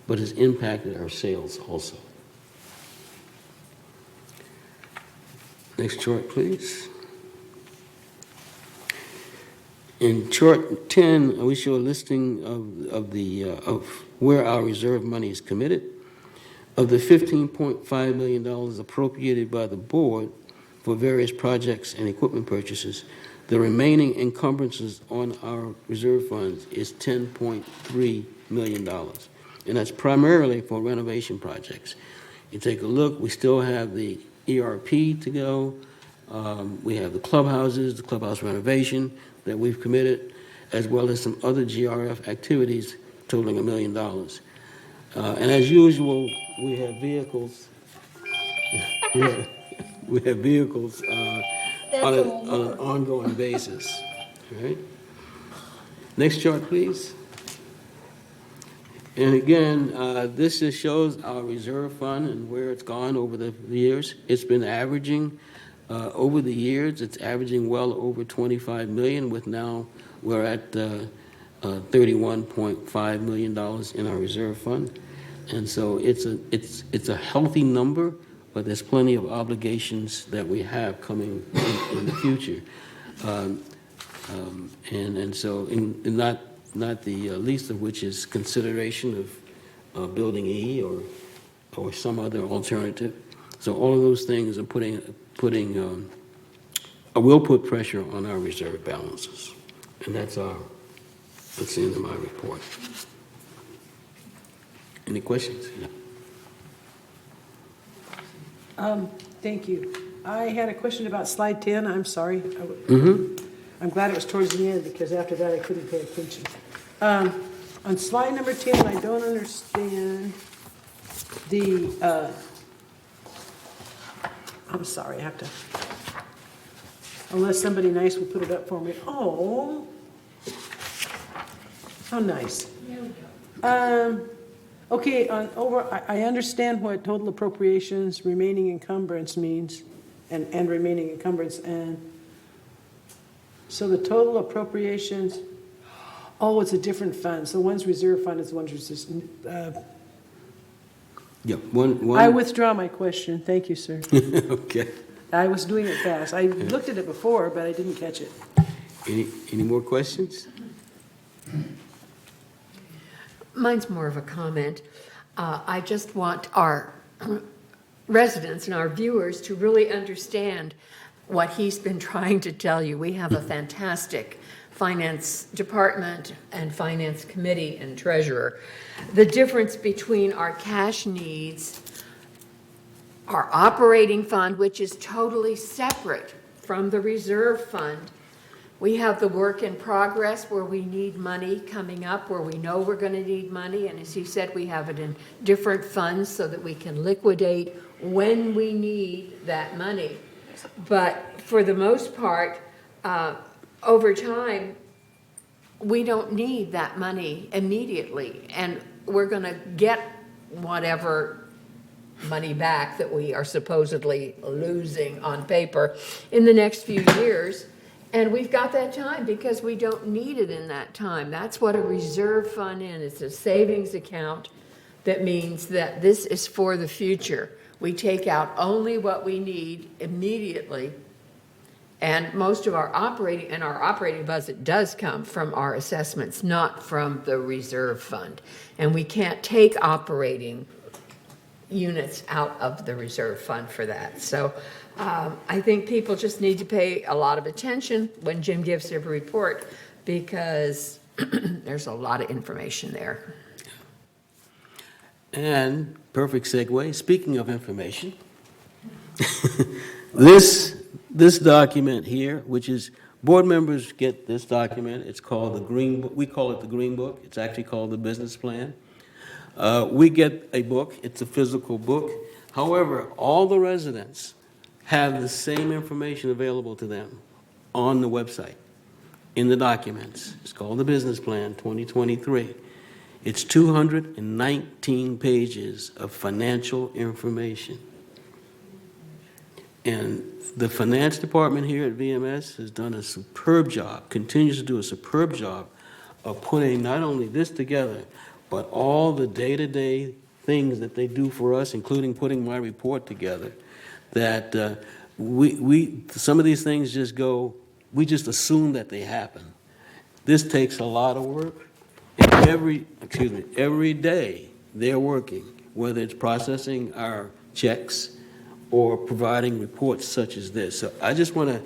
but has impacted our sales also. Next chart, please. In chart 10, we show a listing of where our reserve money is committed. Of the $15.5 million appropriated by the board for various projects and equipment purchases, the remaining encumbrances on our reserve funds is $10.3 million. And that's primarily for renovation projects. You take a look, we still have the ERP to go. We have the clubhouses, the clubhouse renovation that we've committed, as well as some other GRF activities totaling $1 million. And as usual, we have vehicles. We have vehicles on an ongoing basis. All right. Next chart, please. And again, this just shows our reserve fund and where it's gone over the years. It's been averaging over the years. It's averaging well over $25 million. With now we're at $31.5 million in our reserve fund, and so it's a healthy number. But there's plenty of obligations that we have coming in the future, and so not the least of which is consideration of building E or some other alternative. So all of those things are will put pressure on our reserve balances, and that's the end of my report. Any questions? Yeah. Thank you. I had a question about slide 10. I'm sorry. I'm glad it was towards the end because after that I couldn't pay attention. On slide number 10, I don't understand the, I'm sorry, I have to, unless somebody nice will put it up for me. Oh, how nice. Okay, I understand what total appropriations, remaining encumbrance means, and remaining encumbrance, and so the total appropriations, oh, it's a different fund, so one's reserve fund is one's resistance. Yeah, one. I withdraw my question, thank you, sir. Okay. I was doing it fast, I looked at it before, but I didn't catch it. Any more questions? Mine's more of a comment. I just want our residents and our viewers to really understand what he's been trying to tell you. We have a fantastic finance department and finance committee and treasurer. The difference between our cash needs, our operating fund, which is totally separate from the reserve fund. We have the work in progress where we need money coming up, where we know we're going to need money. And as he said, we have it in different funds so that we can liquidate when we need that money. But for the most part, over time, we don't need that money immediately. And we're going to get whatever money back that we are supposedly losing on paper in the next few years. And we've got that time because we don't need it in that time. That's what a reserve fund is. It's a savings account that means that this is for the future. We take out only what we need immediately. And most of our operating budget does come from our assessments, not from the reserve fund. And we can't take operating units out of the reserve fund for that. So I think people just need to pay a lot of attention when Jim gives their report because there's a lot of information there. And perfect segue, speaking of information, this document here, which is, board members get this document, it's called the Green Book, we call it the Green Book, it's actually called the Business Plan. We get a book, it's a physical book. However, all the residents have the same information available to them on the website, in the documents. It's called the Business Plan 2023. It's 219 pages of financial information. And the finance department here at VMS has done a superb job, continues to do a superb job of putting not only this together, but all the day-to-day things that they do for us, including putting my report together, that some of these things just go, we just assume that they happen. This takes a lot of work. And every day they're working, whether it's processing our checks or providing reports such as this. So I just want to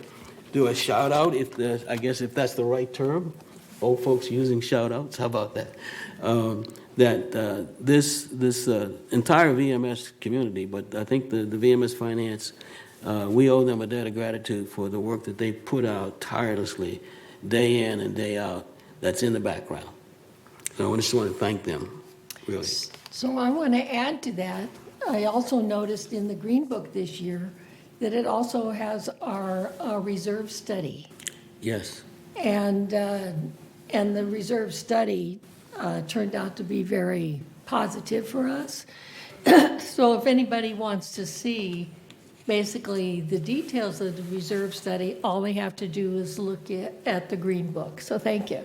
do a shout out, if that's the right term. Old folks using shout outs, how about that? This entire VMS community, but I think the VMS Finance, we owe them a debt of gratitude for the work that they put out tirelessly, day in and day out, that's in the background. So I just want to thank them, really. So I want to add to that. I also noticed in the Green Book this year that it also has our reserve study. Yes. And the reserve study turned out to be very positive for us. So if anybody wants to see basically the details of the reserve study, all they have to do is look at the Green Book. So thank you.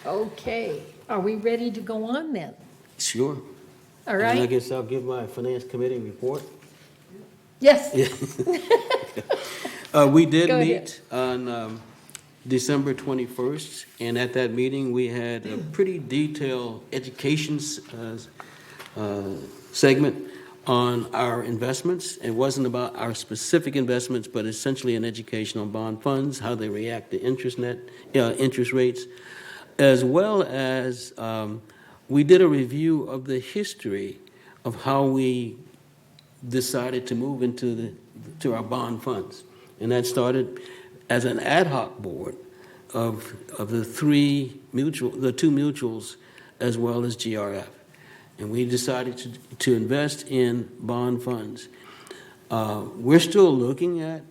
Okay, are we ready to go on then? Sure. All right. And I guess I'll give my finance committee report. Yes. We did Go meet on December 21st, and at that meeting, we had a pretty detailed education segment on our investments. It wasn't about our specific investments, but essentially an education on bond funds, how they react to interest rates, as well as we did a review of the history of how we decided to move to our bond funds. And that started as an ad hoc board of the two mutuals as well as GRF. And we decided to invest in bond funds. We're still looking at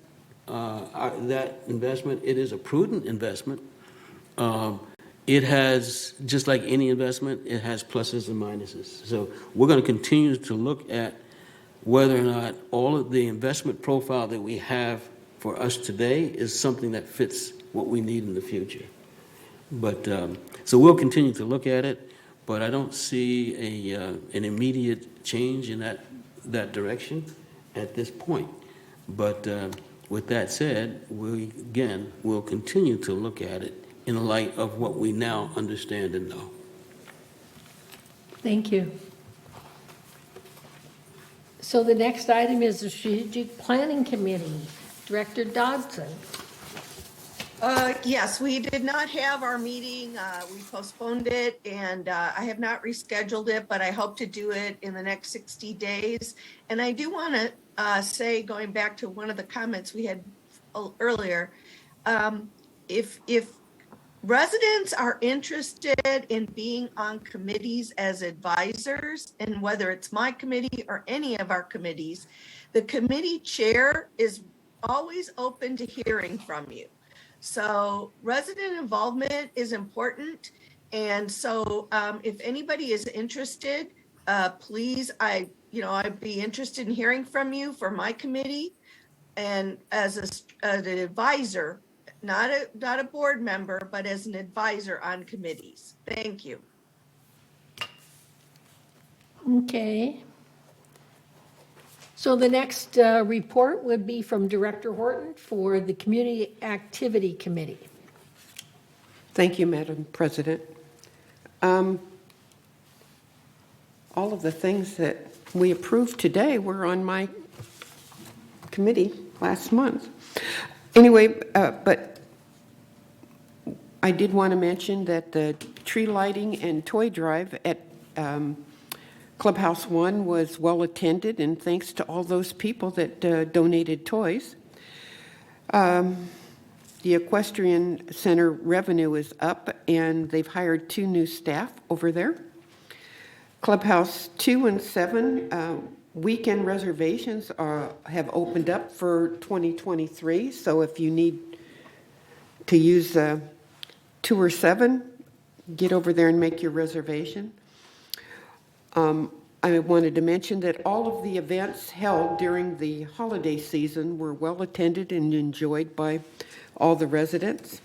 that investment. It is a prudent investment. It has, just like any investment, it has pluses and minuses. So we're going to continue to look at whether or not all of the investment profile that we have for us today is something that fits what we need in the future. But so we'll continue to look at it, but I don't see an immediate change in that direction at this point. But with that said, we again will continue to look at it in light of what we now understand and know. Thank you. So the next item is the Strategic Planning Committee. Director Dodson. Yes, we did not have our meeting. We postponed it, and I have not rescheduled it, but I hope to do it in the next 60 days. And I do want to say, going back to one of the comments we had earlier, if residents are interested in being on committees as advisors, and whether it's my committee or any of our committees, the committee chair is always open to hearing from you. So resident involvement is important. And so if anybody is interested, please, I'd be interested in hearing from you for my committee and as an advisor, not a board member, but as an advisor on committees. Thank you. Okay. So the next report would be from Director Horton for the Community Activity Committee. Thank you, Madam President. All of the things that we approved today were on my committee last month. Anyway, but I did want to mention that the tree lighting and toy drive at Clubhouse 1 was well attended, and thanks to all those people that donated toys. The Equestrian Center revenue is up, and they've hired 2 new staff over there. Clubhouse 2 and 7 weekend reservations have opened up for 2023, so if you need to use 2 or 7, get over there and make your reservation. I wanted to mention that all of the events held during the holiday season were well attended and enjoyed by all the residents.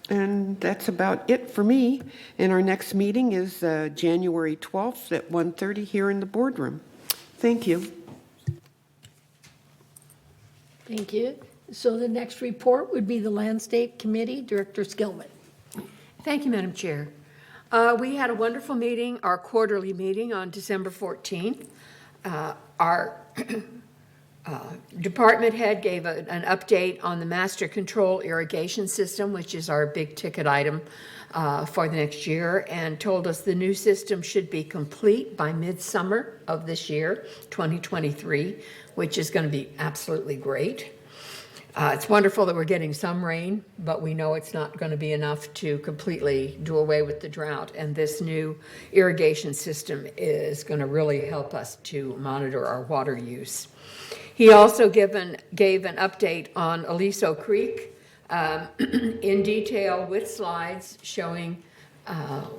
And that's about it for me. And our next meeting is January 12th at 1:30 here in the boardroom. Thank you. Thank you. So the next report would be the Landscape Committee, Director Skillman. Thank you, Madam Chair. We had a wonderful meeting, our quarterly meeting on December 14th. Our department head gave an update on the master control irrigation system, which is our big ticket item for the next year, and told us the new system should be complete by midsummer of this year, 2023, which is going to be absolutely great. It's wonderful that we're getting some rain, but we know it's not going to be enough to completely do away with the drought. And this new irrigation system is going to really help us to monitor our water use. He also gave an update on Aliso Creek in detail with slides showing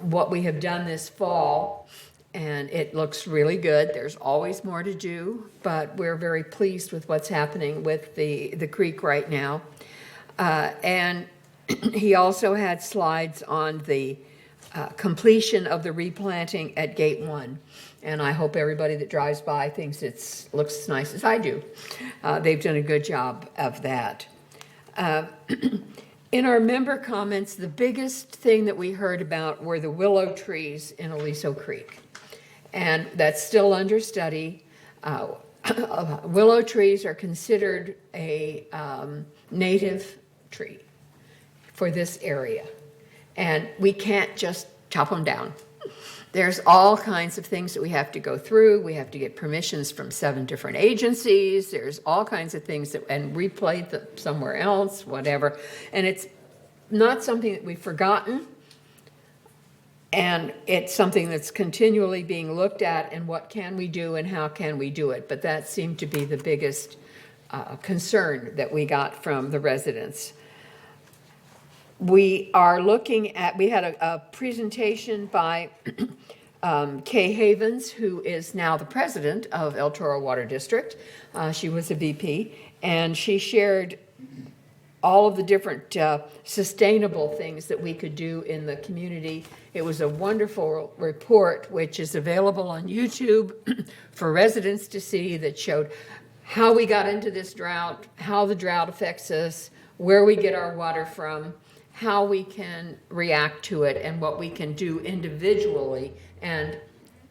what we have done this fall. And it looks really good. There's always more to do, but we're very pleased with what's happening with the creek right now. And he also had slides on the completion of the replanting at Gate 1. And I hope everybody that drives by thinks it looks as nice as I do. They've done a good job of that. In our member comments, the biggest thing that we heard about were the willow trees in Aliso Creek. And that's still under study. Willow trees are considered a native tree for this area. And we can't just chop them down. There's all kinds of things that we have to go through. We have to get permissions from 7 different agencies. There's all kinds of things that, and replay them somewhere else, whatever. And it's not something that we've forgotten. And it's something that's continually being looked at, and what can we do and how can we do it. But that seemed to be the biggest concern that we got from the residents. We are looking at, we had a presentation by Kay Havens, who is now the president of El Toro Water District. She was a VP, and she shared all of the different sustainable things that we could do in the community. It was a wonderful report, which is available on YouTube for residents to see, that showed how we got into this drought, how the drought affects us, where we get our water from, how we can react to it, and what we can do individually and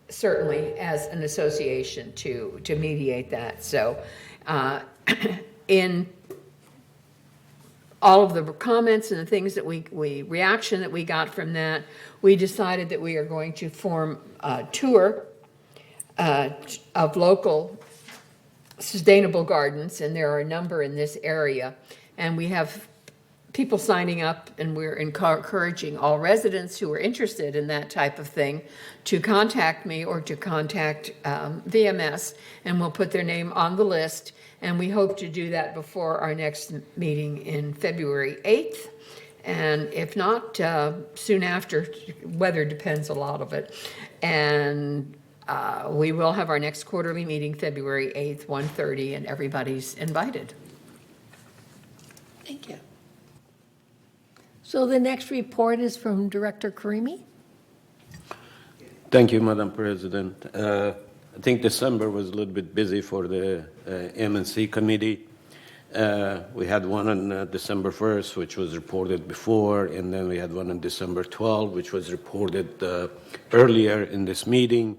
certainly as an association to mediate that. So in all of the comments and the things that reaction that we got from that, we decided that we are going to form a tour of local sustainable gardens, and there are a number in this area. And we have people signing up, and we're encouraging all residents who are interested in that type of thing to contact me or to contact VMS, and we'll put their name on the list. And we hope to do that before our next meeting in February 8th. And if not, soon after. Weather depends a lot of it. And we will have our next quarterly meeting February 8th, 1:30, and everybody's invited. Thank you. So the next report is from Director Karimi. Thank you, Madam President. I think December was a little bit busy for the M&C committee. We had one on December 1st, which was reported before, and then we had one on December 12th, which was reported earlier in this meeting.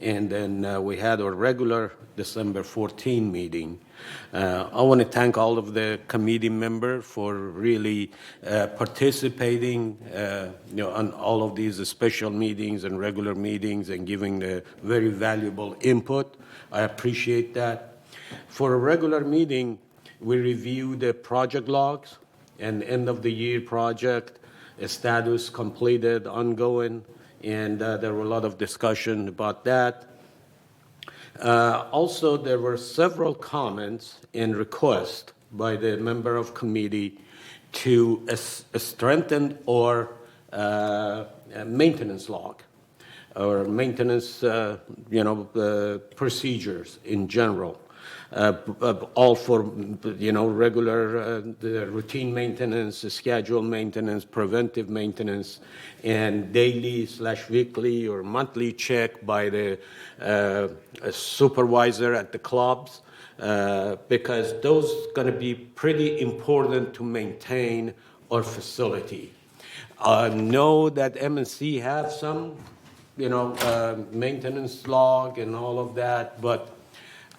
And then we had our regular December 14 meeting. I want to thank all of the committee members for really participating on all of these special meetings and regular meetings and giving the very valuable input. I appreciate that. For a regular meeting, we review the project logs and end of the year project, status completed, ongoing, and there were a lot of discussion about that. Also, there were several comments and requests by the member of committee to strengthen our maintenance log or maintenance, procedures in general. All for, regular routine maintenance, scheduled maintenance, preventive maintenance, and daily/weekly or monthly check by the supervisor at the clubs, because those going to be pretty important to maintain our facility. Know that M&C have some, maintenance log and all of that, but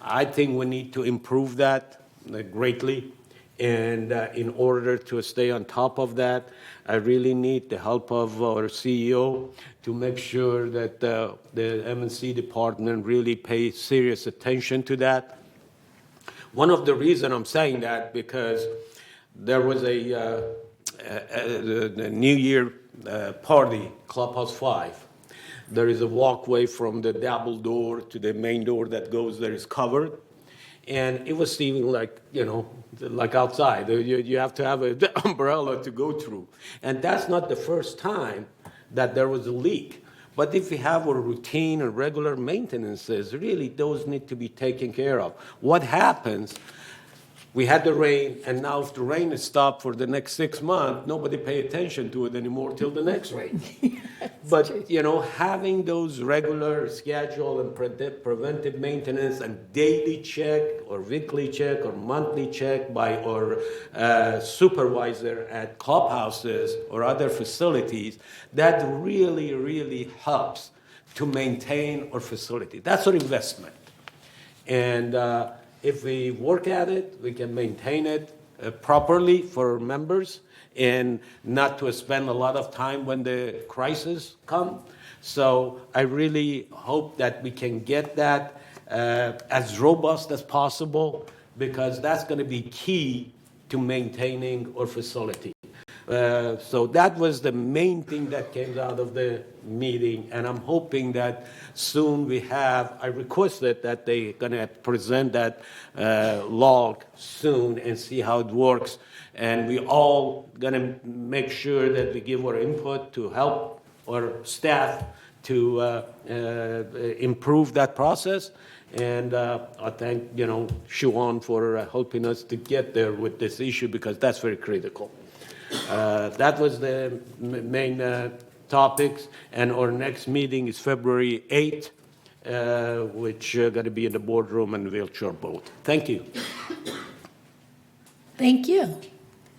I think we need to improve that greatly. And in order to stay on top of that, I really need the help of our CEO to make sure that the M&C department really pays serious attention to that. One of the reasons I'm saying that, because there was the New Year party, Clubhouse 5. There is a walkway from the double door to the main door that goes there is covered. And it was seeming like, like outside. You have to have an umbrella to go through. And that's not the first time that there was a leak. But if we have a routine and regular maintenances, really those need to be taken care of. What happens, we had the rain, and now if the rain is stopped for the next 6 months, nobody pay attention to it anymore till the next rain. But, having those regular schedule and preventive maintenance and daily check or weekly check or monthly check by our supervisor at clubhouses or other facilities, that really, really helps to maintain our facility. That's our investment. And if we work at it, we can maintain it properly for members and not to spend a lot of time when the crisis come. So I really hope that we can get that as robust as possible, because that's going to be key to maintaining our facility. So that was the main thing that came out of the meeting, and I'm hoping that soon I requested that they're going to present that log soon and see how it works, and we all going to make sure that we give our input to help our staff to improve that process. And I thank, Shuan for helping us to get there with this issue, because that's very critical. That was the main topics, and our next meeting is February 8th, which is going to be in the boardroom and wheelchair boat. Thank you. Thank you.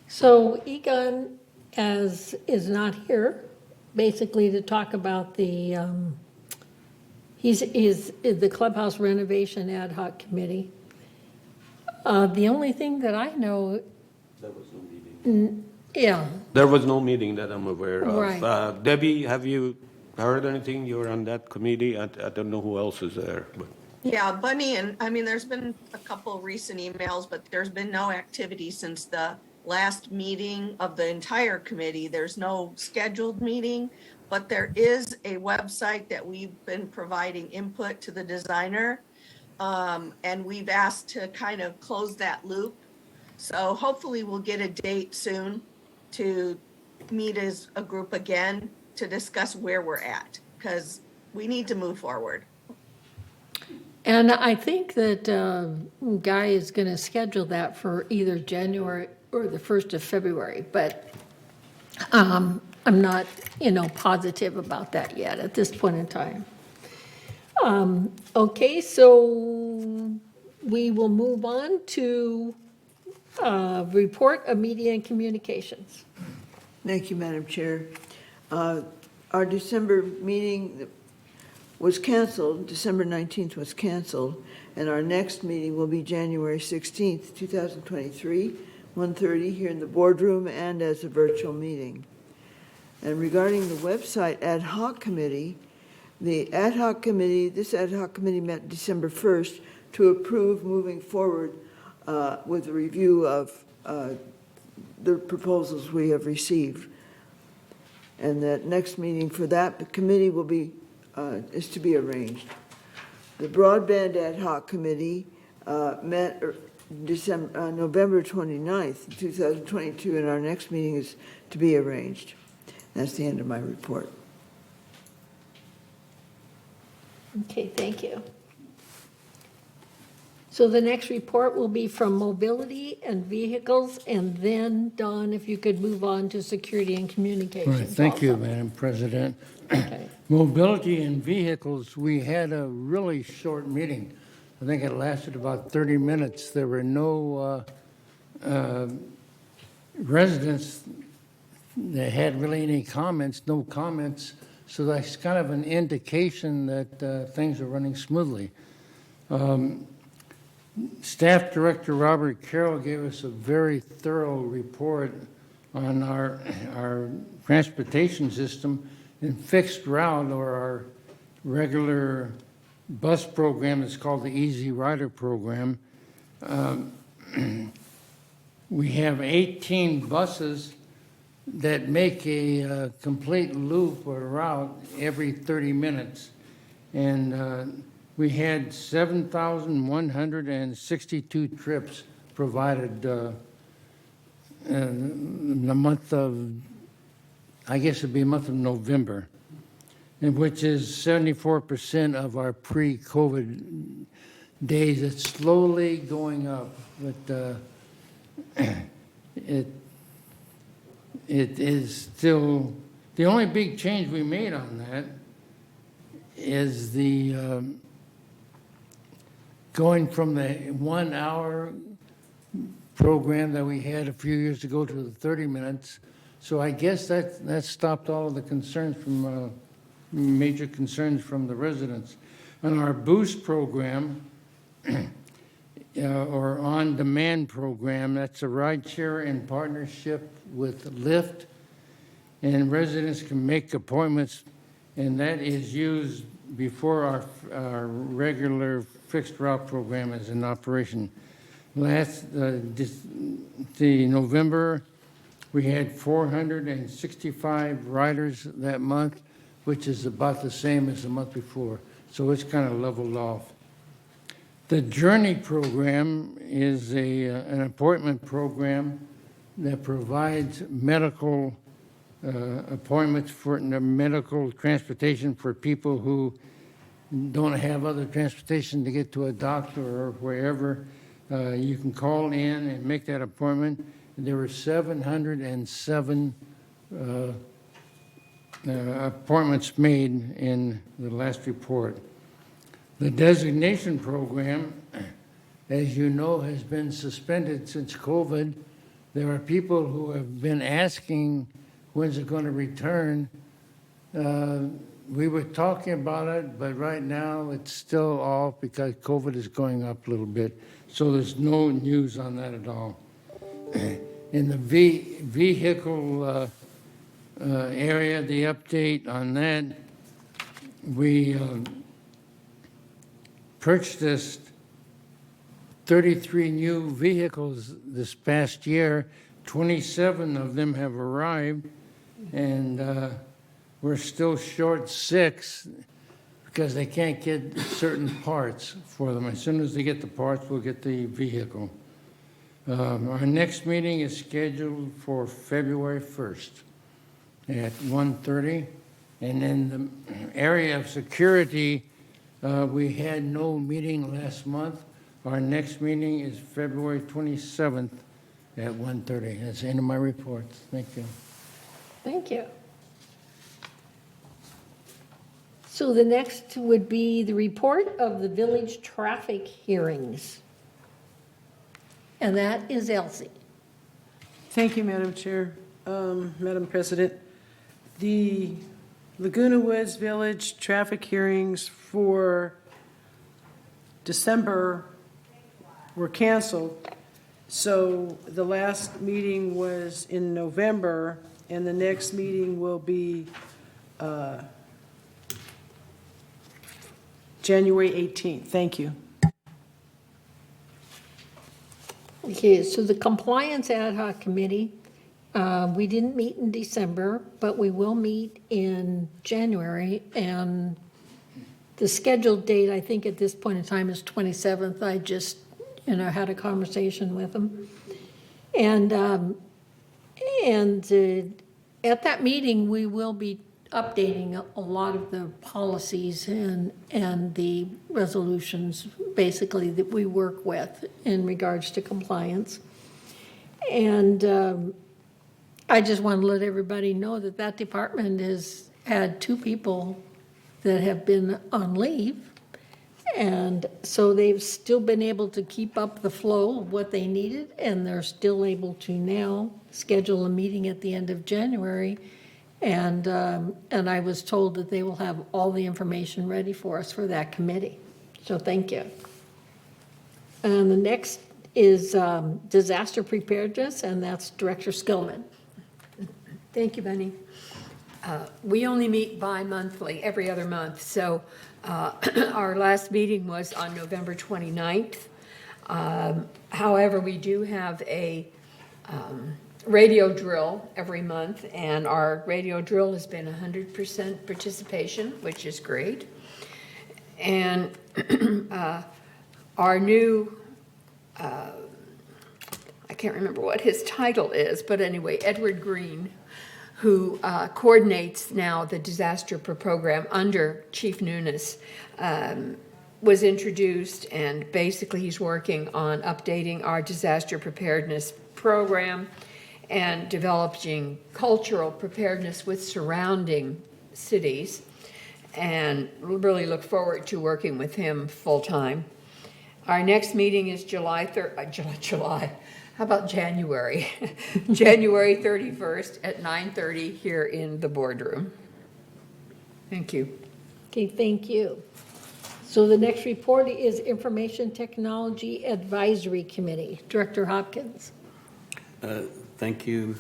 So Egon is not here, basically to talk about the, he's the clubhouse renovation ad hoc committee. The only thing that I know. There was no meeting. Yeah. There was no meeting that I'm aware of. Right. Debbie, have you heard anything? You were on that committee. I don't know who else is there. But. Yeah, Bunny, and there's been a couple recent emails, but there's been no activity since the last meeting of the entire committee. There's no scheduled meeting, but there is a website that we've been providing input to the designer, and we've asked to kind of close that loop. So hopefully we'll get a date soon to meet as a group again to discuss where we're at, because we need to move forward. And I think that Guy is going to schedule that for either January or the 1st of February, but I'm not, positive about that yet at this point in time. Okay, so we will move on to report of media and communications. Thank you, Madam Chair. Our December meeting was canceled, December 19th was canceled, and our next meeting will be January 16th, 2023, 1:30 here in the boardroom and as a virtual meeting. And regarding the website ad hoc committee, this ad hoc committee met December 1st to approve moving forward with a review of the proposals we have received. And that next meeting for that committee will be is to be arranged. The broadband ad hoc committee met November 29th, 2022, and our next meeting is to be arranged. That's the end of my report. Okay, thank you. So the next report will be from mobility and vehicles, and then, Don, if you could move on to security and communications. Right, thank you, also. Madam President. Okay. Mobility and vehicles, we had a really short meeting. I think it lasted about 30 minutes. There were no residents that had really any comments, no comments. So that's kind of an indication that things are running smoothly. Staff Director Robert Carroll gave us a very thorough report on our transportation system in fixed route, or our regular bus program is called the Easy Rider program. We have 18 buses that make a complete loop or route every 30 minutes. And we had 7,162 trips provided in the month of, I guess it'd be a month of November, and which is 74% of our pre-COVID days. It's slowly going up, but it is still, the only big change we made on that is the going from the 1 hour program that we had a few years ago to the 30 minutes. So I guess that stopped all of the concerns from, major concerns from the residents. On our Boost program, or on-demand program. That's a rideshare in partnership with Lyft, and residents can make appointments, and that is used before our regular fixed route program is in operation. The November, we had 465 riders that month, which is about the same as the month before. So it's kind of leveled off. The Journey program is an appointment program that provides medical appointments for medical transportation for people who don't have other transportation to get to a doctor or wherever. You can call in and make that appointment. There were 707 appointments made in the last report. The designation program, as you know, has been suspended since COVID. There are people who have been asking, when's it going to return? We were talking about it, but right now it's still off because COVID is going up a little bit. So there's no news on that at all. In the vehicle area, the update on that, we purchased 33 new vehicles this past year. 27 of them have arrived, and we're still short 6 because they can't get certain parts for them. As soon as they get the parts, we'll get the vehicle. Our next meeting is scheduled for February 1st at 1:30. And in the area of security, we had no meeting last month. Our next meeting is February 27th at 1:30. That's the end of my report. Thank you. Thank you. So the next would be the report of the village traffic hearings. And that is Elsie. Thank you, Madam Chair, Madam President. The Laguna Woods Village traffic hearings for December were canceled. So the last meeting was in November, and the next meeting will be January 18th. Thank you. Okay, so the Compliance Ad Hoc Committee, we didn't meet in December, but we will meet in January. And the scheduled date, I think at this point in time, is 27th. I just, had a conversation with them. And at that meeting, we will be updating a lot of the policies and the resolutions, basically, that we work with in regards to compliance. And I just want to let everybody know that that department has had 2 people that have been on leave. And so they've still been able to keep up the flow of what they needed, and they're still able to now schedule a meeting at the end of January. And I was told that they will have all the information ready for us for that committee. So thank you. And the next is disaster preparedness, and that's Director Skillman. Thank you, Benny. We only meet bi-monthly, every other month. So our last meeting was on November 29th. However, we do have a radio drill every month, and our radio drill has been 100% participation, which is great. And our new, I can't remember what his title is, but anyway, Edward Green, who coordinates now the disaster program under Chief Nunes, was introduced, and basically he's working on updating our disaster preparedness program and developing cultural preparedness with surrounding cities, and really look forward to working with him full-time. Our next meeting is January, January 31st at 9:30 here in the boardroom. Thank you. Okay, thank you. So the next report is Information Technology Advisory Committee. Director Hopkins. Thank you,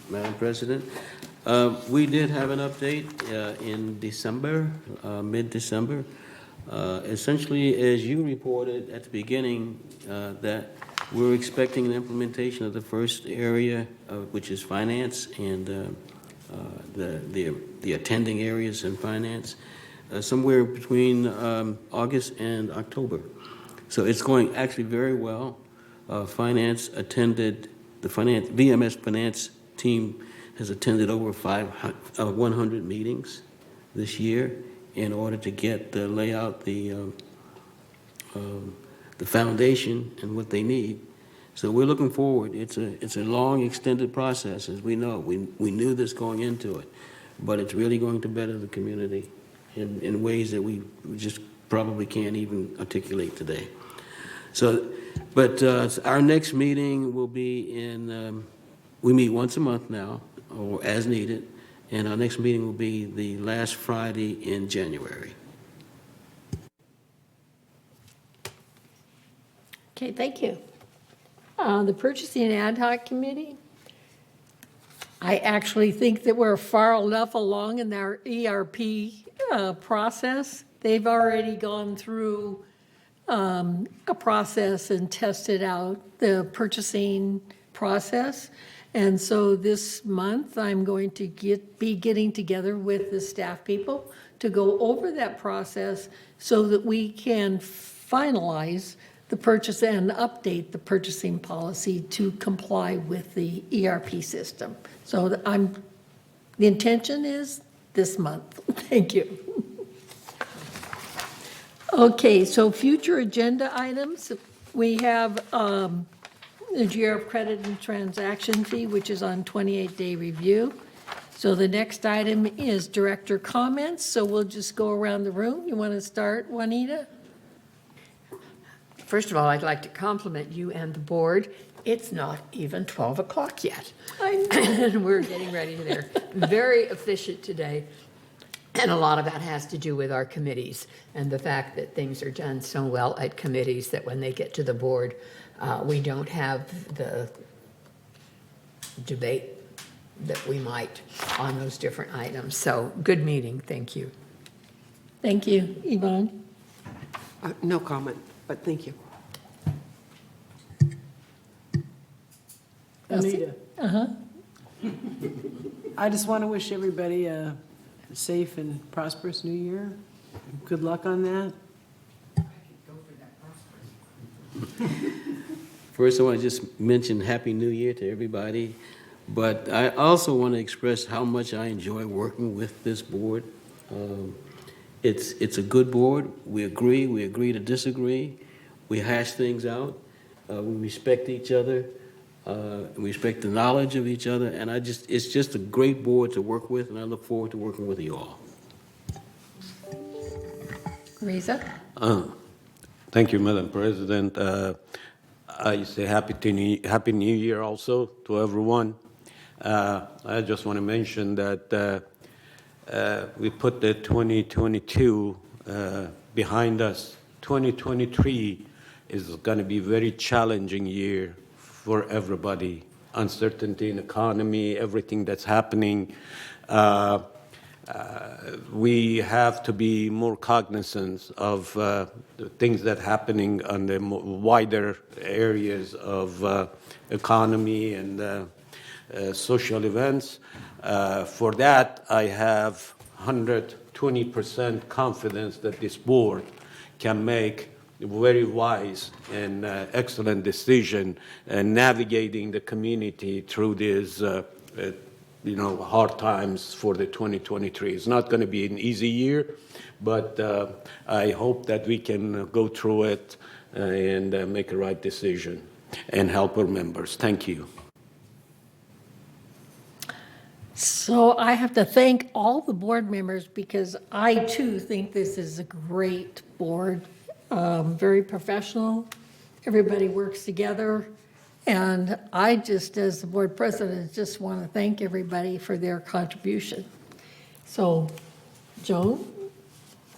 Madam President. We did have an update in December, mid-December. Essentially, as you reported at the beginning, that we're expecting an implementation of the first area, which is finance and the attending areas in finance, somewhere between August and October. So it's going actually very well. Finance attended, the VMS finance team has attended over 100 meetings this year in order to lay out the foundation and what they need. So we're looking forward. It's a long, extended process, as we know. We knew this going into it, but it's really going to better the community in ways that we just probably can't even articulate today. So, but our next meeting will be we meet once a month now, or as needed, and our next meeting will be the last Friday in January. Okay, thank you. The Purchasing Ad Hoc Committee, I actually think that we're far enough along in our ERP process. They've already gone through a process and tested out the purchasing process. And so this month, I'm going to be getting together with the staff people to go over that process so that we can finalize the purchase and update the purchasing policy to comply with the ERP system. So the intention is this month. Thank you. Okay, so future agenda items, we have the GRF credit and transaction fee, which is on 28-day review. So the next item is director comments. So we'll just go around the room. You want to start, Juanita? First of all, I'd like to compliment you and the board. It's not even 12 o'clock yet. And we're getting ready there. Very efficient today. And a lot of that has to do with our committees and the fact that things are done so well at committees that when they get to the board, we don't have the debate that we might on those different items. So good meeting. Thank you. Thank you. Yvonne? No comment, but thank you. Anita. Uh-huh. I just want to wish everybody a safe and prosperous new year. Good luck on that. First, I want to just mention Happy New Year to everybody, but I also want to express how much I enjoy working with this board. It's a good board. We agree to disagree. We hash things out. We respect each other. We respect the knowledge of each other, and it's just a great board to work with, and I look forward to working with you all. Reza? Thank you, Madam President. I say Happy New Year also to everyone. I just want to mention that we put the 2022 behind us. 2023 is going to be a very challenging year for everybody. Uncertainty in the economy, everything that's happening. We have to be more cognizant of the things that are happening on the wider areas of economy and social events. For that, I have 120% confidence that this board can make a very wise and excellent decision in navigating the community through these hard times for the 2023. It's not going to be an easy year, but I hope that we can go through it and make a right decision and help our members. Thank you. So I have to thank all the board members because I too think this is a great board, very professional. Everybody works together. And I just, as the board president, just want to thank everybody for their contribution. So, Joan?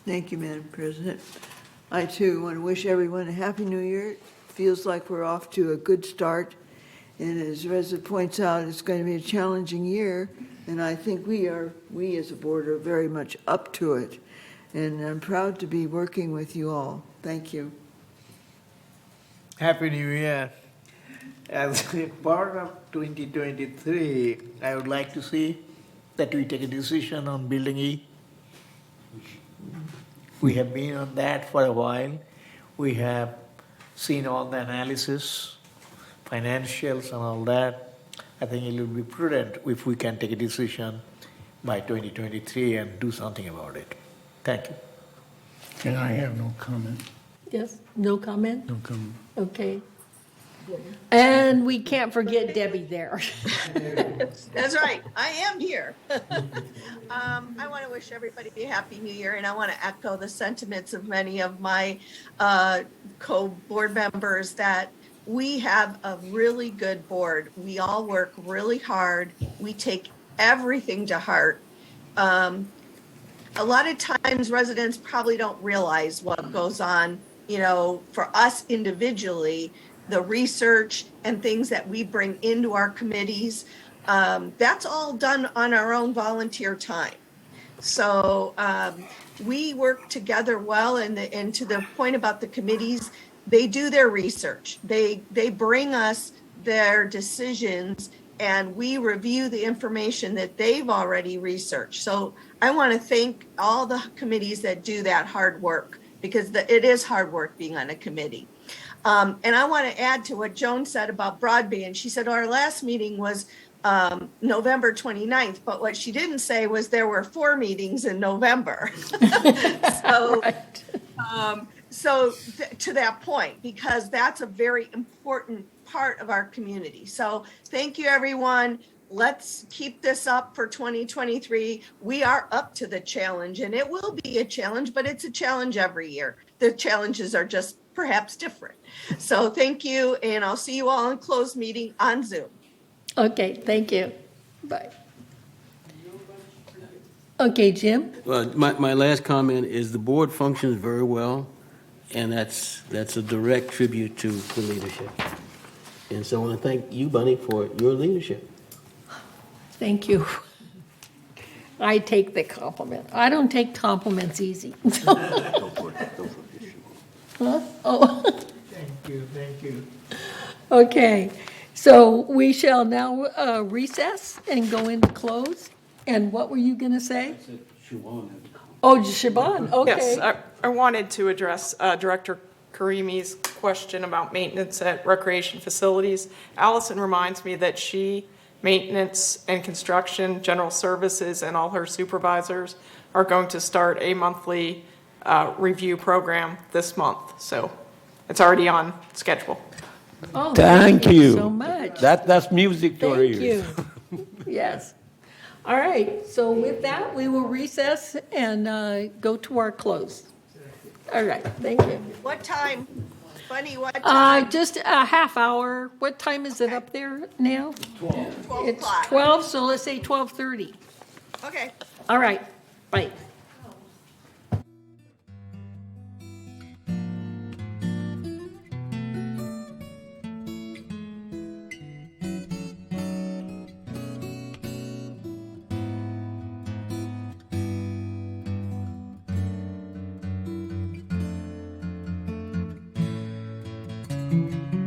Thank you, Madam President. I too want to wish everyone a Happy New Year. It feels like we're off to a good start. And as Reza points out, it's going to be a challenging year. And I think we as a board are very much up to it. And I'm proud to be working with you all. Thank you. Happy New Year. As a part of 2023, I would like to see that we take a decision on Building E. We have been on that for a while. We have seen all the analysis, financials and all that. I think it would be prudent if we can take a decision by 2023 and do something about it. Thank you. And I have no comment. Yes, no comment? No comment. Okay. And we can't forget Debbie there. That's right. I am here. I want to wish everybody a happy new year, and I want to echo the sentiments of many of my co-board members that we have a really good board. We all work really hard. We take everything to heart. A lot of times residents probably don't realize what goes on, for us individually, the research and things that we bring into our committees, that's all done on our own volunteer time. So we work together well, and to the point about the committees, they do their research. They bring us their decisions, and we review the information that they've already researched. So I want to thank all the committees that do that hard work, because it is hard work being on a committee. And I want to add to what Joan said about broadband. She said our last meeting was November 29th, but what she didn't say was there were 4 meetings in November. So, to that point, because that's a very important part of our community. So thank you, everyone. Let's keep this up for 2023. We are up to the challenge, and it will be a challenge, but it's a challenge every year. The challenges are just perhaps different. So thank you, and I'll see you all in closed meeting on Zoom. Okay, thank you. Bye. Okay, Jim? Well, my last comment is the board functions very well, and that's a direct tribute to the leadership. And so I want to thank you, Bunny, for your leadership. Thank you. I take the compliment. I don't take compliments easy. Huh? Oh. Thank you. Okay, so we shall now recess and go into close. And what were you going to say? Oh, Siobhan, okay. Yes, I wanted to address Director Karimi's question about maintenance at recreation facilities. Allison reminds me that maintenance and construction, general services, and all her supervisors are going to start a monthly review program this month. So it's already on schedule. Oh, Thank you so much. That's music to our Thank ears. you. Yes. All right, so with that, we will recess and go to our close. All right, thank you. What time? Bunny, what time? Just a half hour. What time is it up there now? 12 It's o'clock. 12, so let's say 12:30. Okay. All right, bye. Thank you.